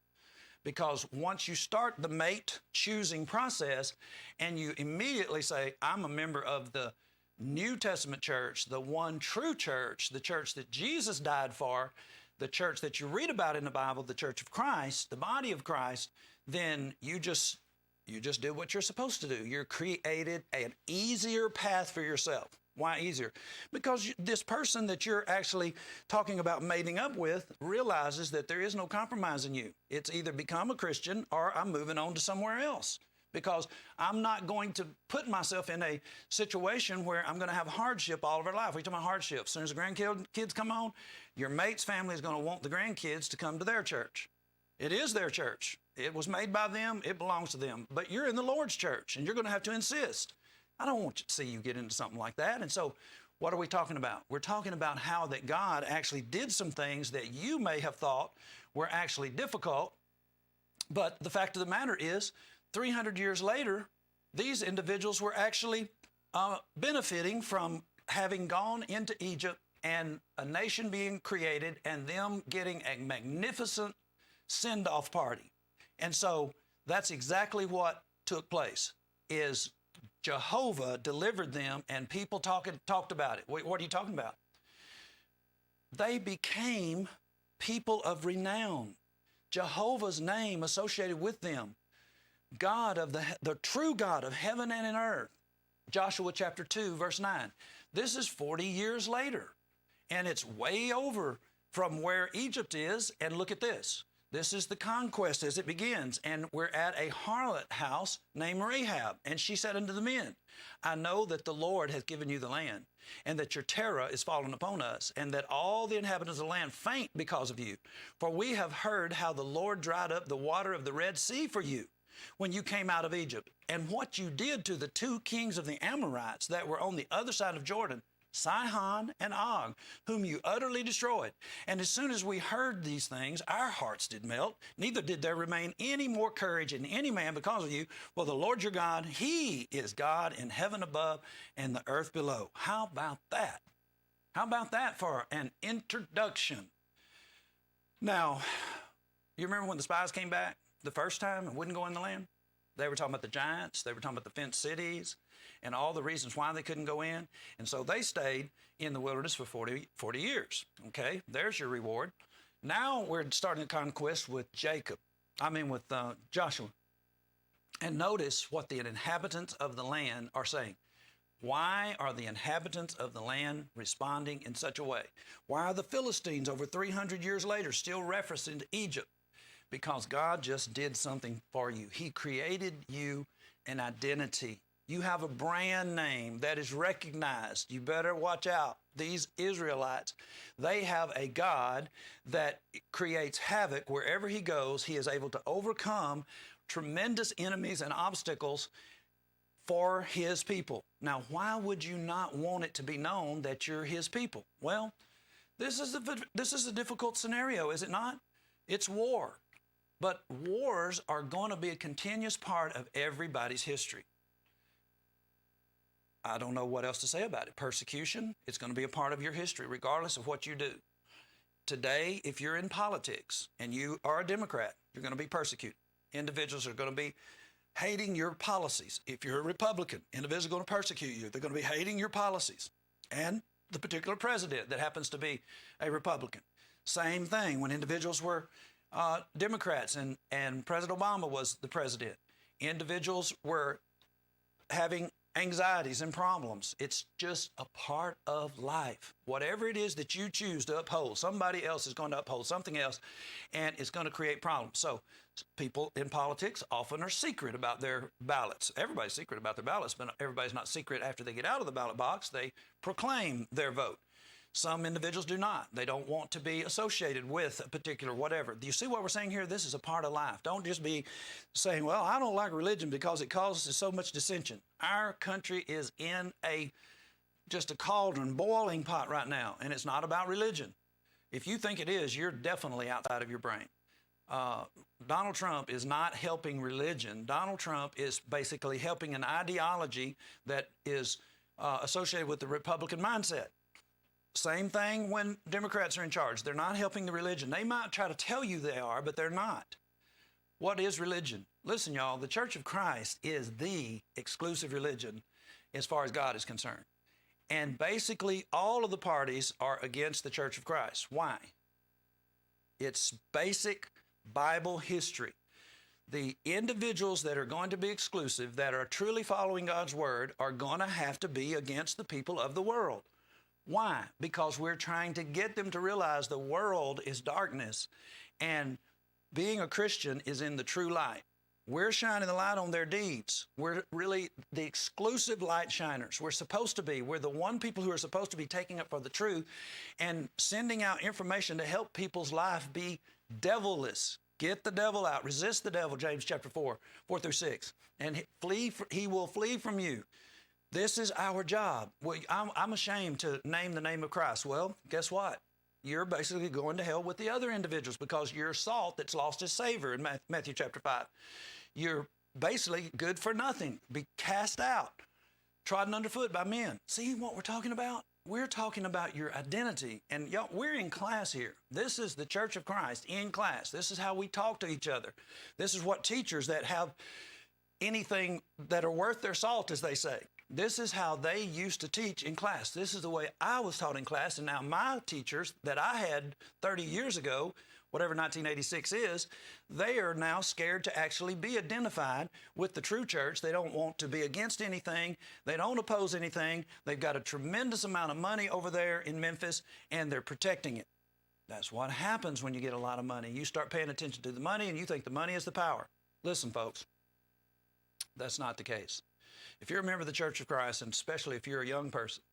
Because once you start the mate choosing process and you immediately say, I'm a member of the New Testament church, the one true church, the church that Jesus died for, the church that you read about in the Bible, the church of Christ, the body of Christ, then you just did what you're supposed to do. You created an easier path for yourself. Why easier? Because this person that you're actually talking about mating up with realizes that there is no compromise in you. It's either become a Christian or I'm moving on to somewhere else. Because I'm not going to put myself in a situation where I'm going to have hardship all of our life. We're talking about hardship. As soon as the grandkids come on, your mate's family is going to want the grandkids to come to their church. It is their church. It was made by them. It belongs to them. But you're in the Lord's church, and you're going to have to insist. I don't want to see you get into something like that. And so what are we talking about? We're talking about how that God actually did some things that you may have thought were actually difficult. But the fact of the matter is, 300 years later, these individuals were actually benefiting from having gone into Egypt and a nation being created and them getting a magnificent send-off party. And so that's exactly what took place, is Jehovah delivered them and people talked about it. What are you talking about? They became people of renown, Jehovah's name associated with them, God of the true God of heaven and in earth. Joshua chapter 2, verse 9. This is 40 years later, and it's way over from where Egypt is. And look at this. This is the conquest as it begins, and we're at a harlot house named Rahab. And she said unto the men, I know that the Lord hath given you the land, and that your terror is fallen upon us, and that all the inhabitants of the land faint because of you. For we have heard how the Lord dried up the water of the Red Sea for you when you came out of Egypt, and what you did to the two kings of the Amorites that were on the other side of Jordan, Sihon and Og, whom you utterly destroyed. And as soon as we heard these things, our hearts did melt, neither did there remain any more courage in any man because of you. For the Lord your God, He is God in heaven above and the earth below. How about that? How about that for an introduction? Now, you remember when the spies came back the first time and wouldn't go in the land? They were talking about the giants. They were talking about the fenced cities and all the reasons why they couldn't go in. And so they stayed in the wilderness for 40 years. Okay, there's your reward. Now we're starting the conquest with Joshua. And notice what the inhabitants of the land are saying. Why are the inhabitants of the land responding in such a way? Why are the Philistines over 300 years later still referencing to Egypt? Because God just did something for you. He created you an identity. You have a brand name that is recognized. You better watch out. These Israelites, they have a God that creates havoc wherever He goes. He is able to overcome tremendous enemies and obstacles for His people. Now, why would you not want it to be known that you're His people? Well, this is a difficult scenario, is it not? It's war. But wars are going to be a continuous part of everybody's history. I don't know what else to say about it. Persecution, it's going to be a part of your history, regardless of what you do. Today, if you're in politics and you are a Democrat, you're going to be persecuted. Individuals are going to be hating your policies. If you're a Republican, individuals are going to persecute you. They're going to be hating your policies. And the particular president that happens to be a Republican. Same thing when individuals were Democrats and President Obama was the president. Individuals were having anxieties and problems. It's just a part of life. Whatever it is that you choose to uphold, somebody else is going to uphold something else, and it's going to create problems. So people in politics often are secret about their ballots. Everybody's secret about their ballots, but everybody's not secret after they get out of the ballot box. They proclaim their vote. Some individuals do not. They don't want to be associated with a particular whatever. Do you see what we're saying here? This is a part of life. Don't just be saying, well, I don't like religion because it causes so much dissension. Our country is in just a cauldron, boiling pot right now, and it's not about religion. If you think it is, you're definitely outside of your brain. Donald Trump is not helping religion. Donald Trump is basically helping an ideology that is associated with the Republican mindset. Same thing when Democrats are in charge. They're not helping the religion. They might try to tell you they are, but they're not. What is religion? Listen, y'all, the Church of Christ is the exclusive religion as far as God is concerned. And basically, all of the parties are against the Church of Christ. Why? It's basic Bible history. The individuals that are going to be exclusive, that are truly following God's word, are going to have to be against the people of the world. Why? Because we're trying to get them to realize the world is darkness and being a Christian is in the true light. We're shining the light on their deeds. We're really the exclusive light shiners. We're supposed to be. We're the one people who are supposed to be taking up for the truth and sending out information to help people's life be devilless. Get the devil out. Resist the devil, James chapter 4:4-6. And he will flee from you. This is our job. Well, I'm ashamed to name the name of Christ. Well, guess what? You're basically going to hell with the other individuals because you're salt that's lost its savor in Matthew chapter 5. You're basically good for nothing. Be cast out, trodden underfoot by men. See what we're talking about? We're talking about your identity. And y'all, we're in class here. This is the Church of Christ in class. This is how we talk to each other. This is what teachers that have anything that are worth their salt, as they say, This is how they used to teach in class. This is the way I was taught in class. And now my teachers that I had 30 years ago, whatever 1986 is, they are now scared to actually be identified with the true church. They don't want to be against anything. They don't oppose anything. They've got a tremendous amount of money over there in Memphis, and they're protecting it. That's what happens when you get a lot of money. You start paying attention to the money, and you think the money is the power. Listen, folks, that's not the case. If you're a member of the Church of Christ, and especially if you're a young person,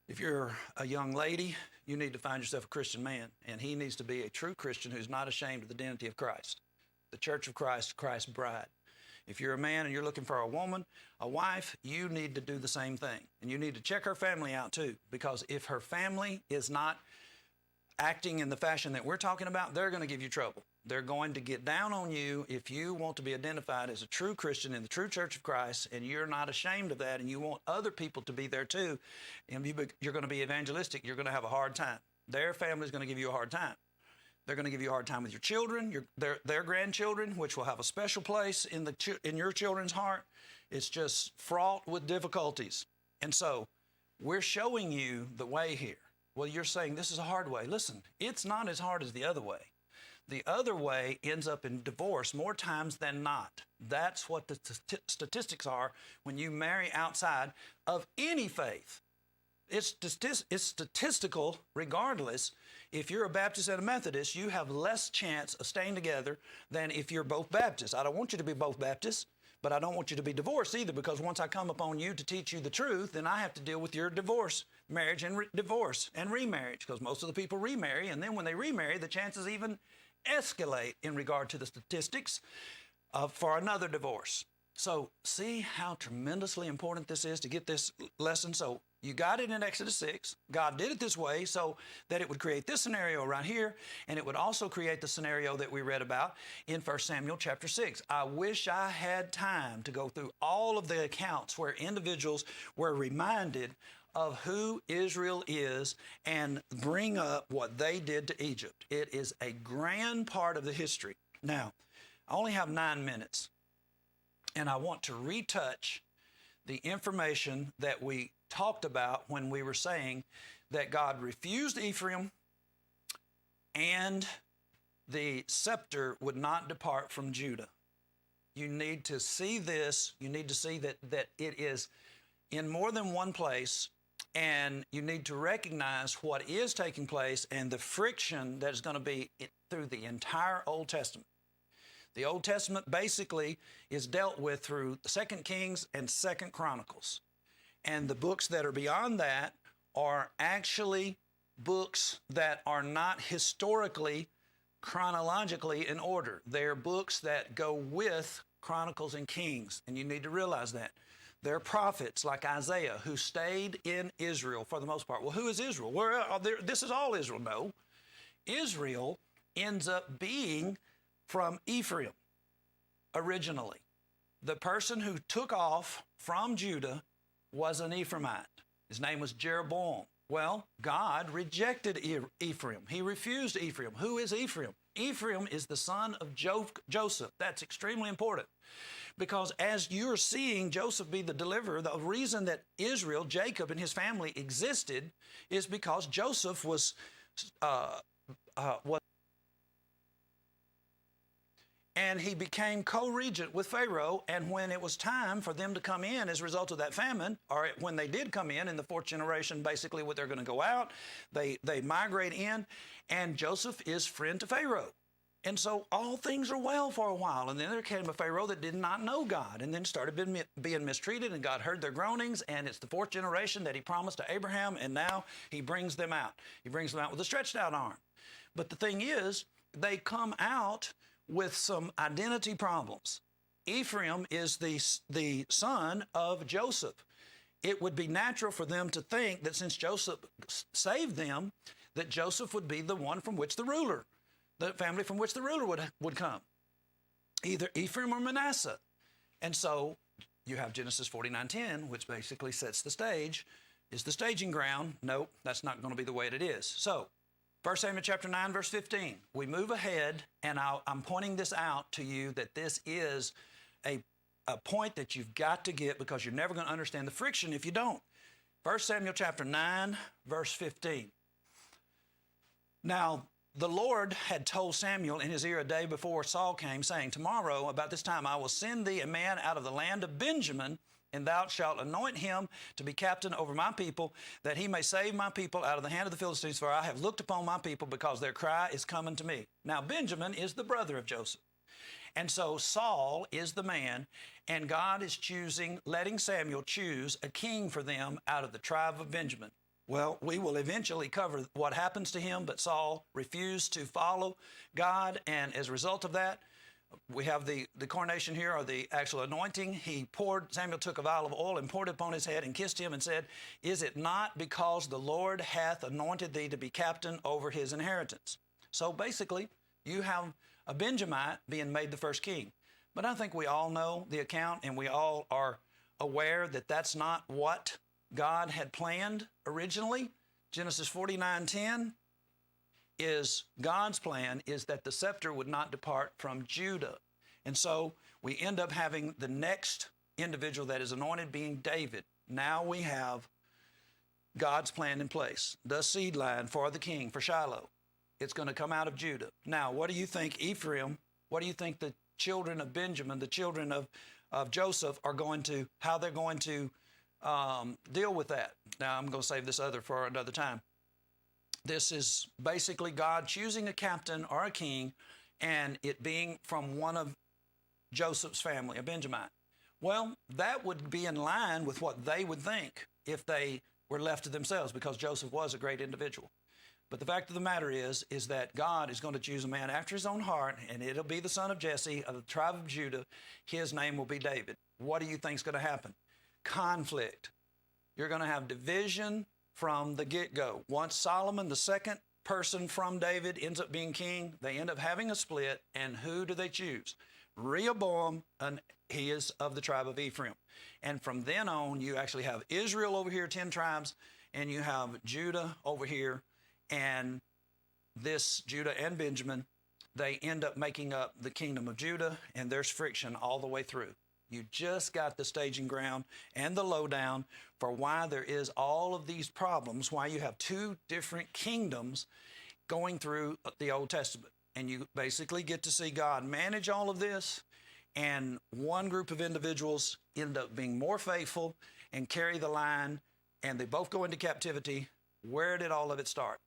if you're a young lady, you need to find yourself a Christian man, and he needs to be a true Christian who's not ashamed of the identity of Christ. The Church of Christ, Christ's bride. If you're a man and you're looking for a woman, a wife, you need to do the same thing. And you need to check her family out too, because if her family is not acting in the fashion that we're talking about, they're going to give you trouble. They're going to get down on you if you want to be identified as a true Christian in the true Church of Christ, and you're not ashamed of that, and you want other people to be there too, and you're going to be evangelistic. You're going to have a hard time. Their family's going to give you a hard time. They're going to give you a hard time with your children, their grandchildren, which will have a special place in your children's heart. It's just fraught with difficulties. And so we're showing you the way here. Well, you're saying this is a hard way. Listen, it's not as hard as the other way. The other way ends up in divorce more times than not. That's what the statistics are when you marry outside of any faith. It's statistical regardless. If you're a Baptist and a Methodist, you have less chance of staying together than if you're both Baptists. I don't want you to be both Baptists, but I don't want you to be divorced either, because once I come upon you to teach you the truth, then I have to deal with your divorce, marriage and divorce and remarriage, because most of the people remarry, and then when they remarry, the chances even escalate in regard to the statistics for another divorce. So see how tremendously important this is to get this lesson. So you got it in Exodus 6. God did it this way so that it would create this scenario right here, and it would also create the scenario that we read about in 1 Samuel chapter 6. I wish I had time to go through all of the accounts where individuals were reminded of who Israel is and bring up what they did to Egypt. It is a grand part of the history. Now, I only have 9 minutes, and I want to retouch the information that we talked about when we were saying that God refused Ephraim and the scepter would not depart from Judah. You need to see this. You need to see that it is in more than one place, and you need to recognize what is taking place and the friction that is going to be through the entire Old Testament. The Old Testament basically is dealt with through 2 Kings and 2 Chronicles. And the books that are beyond that are actually books that are not historically, chronologically in order. They're books that go with Chronicles and Kings, and you need to realize that. There are prophets like Isaiah who stayed in Israel for the most part. Well, who is Israel? This is all Israel. No. Israel ends up being from Ephraim originally. The person who took off from Judah was an Ephraimite. His name was Jeroboam. Well, God rejected Ephraim. He refused Ephraim. Who is Ephraim? Ephraim is the son of Joseph. That's extremely important, because as you're seeing Joseph be the deliverer, the reason that Israel, Jacob and his family existed is because Joseph was and he became co-regent with Pharaoh. And when it was time for them to come in as a result of that famine, or when they did come in the fourth generation, basically what they're going to go out, they migrate in, and Joseph is friend to Pharaoh. And so all things are well for a while. And then there came a Pharaoh that did not know God and then started being mistreated, and God heard their groanings, and it's the fourth generation that he promised to Abraham, and now he brings them out. He brings them out with a stretched out arm. But the thing is, they come out with some identity problems. Ephraim is the son of Joseph. It would be natural for them to think that since Joseph saved them, that Joseph would be the one from which the family from which the ruler would come, either Ephraim or Manasseh. And so you have Genesis 49:10, which basically sets the stage, is the staging ground. Nope, that's not going to be the way it is. So 1 Samuel chapter 9, verse 15. We move ahead, and I'm pointing this out to you that this is a a point that you've got to get because you're never going to understand the friction if you don't. 1 Samuel chapter 9, verse 15. Now, the Lord had told Samuel in his ear a day before Saul came, saying, tomorrow, about this time, I will send thee a man out of the land of Benjamin, and thou shalt anoint him to be captain over my people, that he may save my people out of the hand of the Philistines, for I have looked upon my people, because their cry is coming to me. Now, Benjamin is the brother of Joseph. And so Saul is the man, and God is letting Samuel choose a king for them out of the tribe of Benjamin. Well, we will eventually cover what happens to him, but Saul refused to follow God, and as a result of that, we have the coronation here, or the actual anointing. Samuel took a vial of oil and poured it upon his head and kissed him and said, is it not because the Lord hath anointed thee to be captain over his inheritance? So basically, you have a Benjamite being made the first king. But I think we all know the account, and we all are aware that that's not what God had planned originally. Genesis 49:10 is God's plan, is that the scepter would not depart from Judah. And so we end up having the next individual that is anointed being David. Now we have God's plan in place. The seed line for the king, for Shiloh. It's going to come out of Judah. Now, what do you think Ephraim, what do you think the children of Benjamin, the children of Joseph how they're going to deal with that? Now, I'm going to save this other for another time. This is basically God choosing a captain or a king, and it being from one of Joseph's family, a Benjamite. Well, that would be in line with what they would think if they were left to themselves, because Joseph was a great individual. But the fact of the matter is that God is going to choose a man after his own heart, and it'll be the son of Jesse of the tribe of Judah. His name will be David. What do you think is going to happen? Conflict. You're going to have division from the get-go. Once Solomon, the second person from David, ends up being king, they end up having a split, and who do they choose? Rehoboam, and he is of the tribe of Ephraim. And from then on, you actually have Israel over here, 10 tribes, and you have Judah over here, and this Judah and Benjamin, they end up making up the kingdom of Judah, and there's friction all the way through. You just got the staging ground and the lowdown for why there is all of these problems, why you have two different kingdoms going through the Old Testament. And you basically get to see God manage all of this, and one group of individuals end up being more faithful and carry the line, and they both go into captivity. Where did all of it start?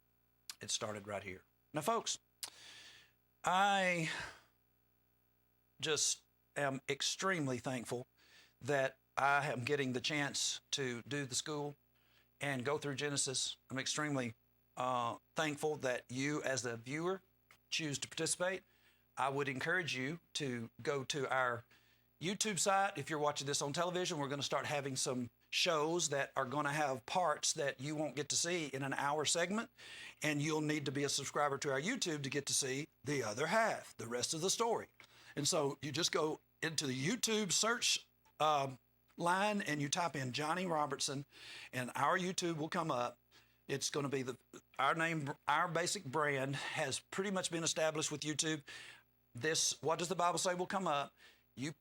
It started right here. Now, folks, I just am extremely thankful that I am getting the chance to do the school and go through Genesis. I'm extremely thankful that you, as the viewer, choose to participate. I would encourage you to go to our YouTube site. If you're watching this on television, we're going to start having some shows that are going to have parts that you won't get to see in an hour segment, and you'll need to be a subscriber to our YouTube to get to see the other half, the rest of the story. And so you just go into the YouTube search line and you type in Johnny Robertson, and our YouTube will come up. It's going to be our name, our basic brand has pretty much been established with YouTube. This, what does the Bible say, will come up. You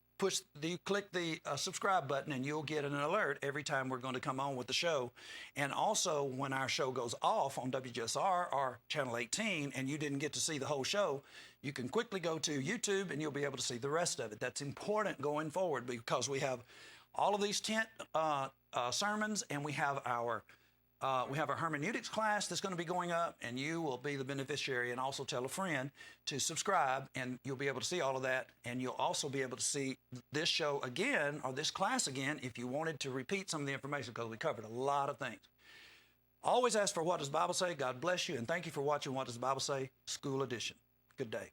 click the subscribe button, and you'll get an alert every time we're going to come on with the show. And also, when our show goes off on WGSR or Channel 18, and you didn't get to see the whole show, you can quickly go to YouTube, and you'll be able to see the rest of it. That's important going forward, because we have all of these tent sermons, and we have our hermeneutics class that's going to be going up, and you will be the beneficiary, and also tell a friend to subscribe, and you'll be able to see all of that. And you'll also be able to see this show again, or this class again, if you wanted to repeat some of the information, because we covered a lot of things. Always ask for What Does the Bible Say? God bless you, and thank you for watching What Does the Bible Say? School Edition. Good day.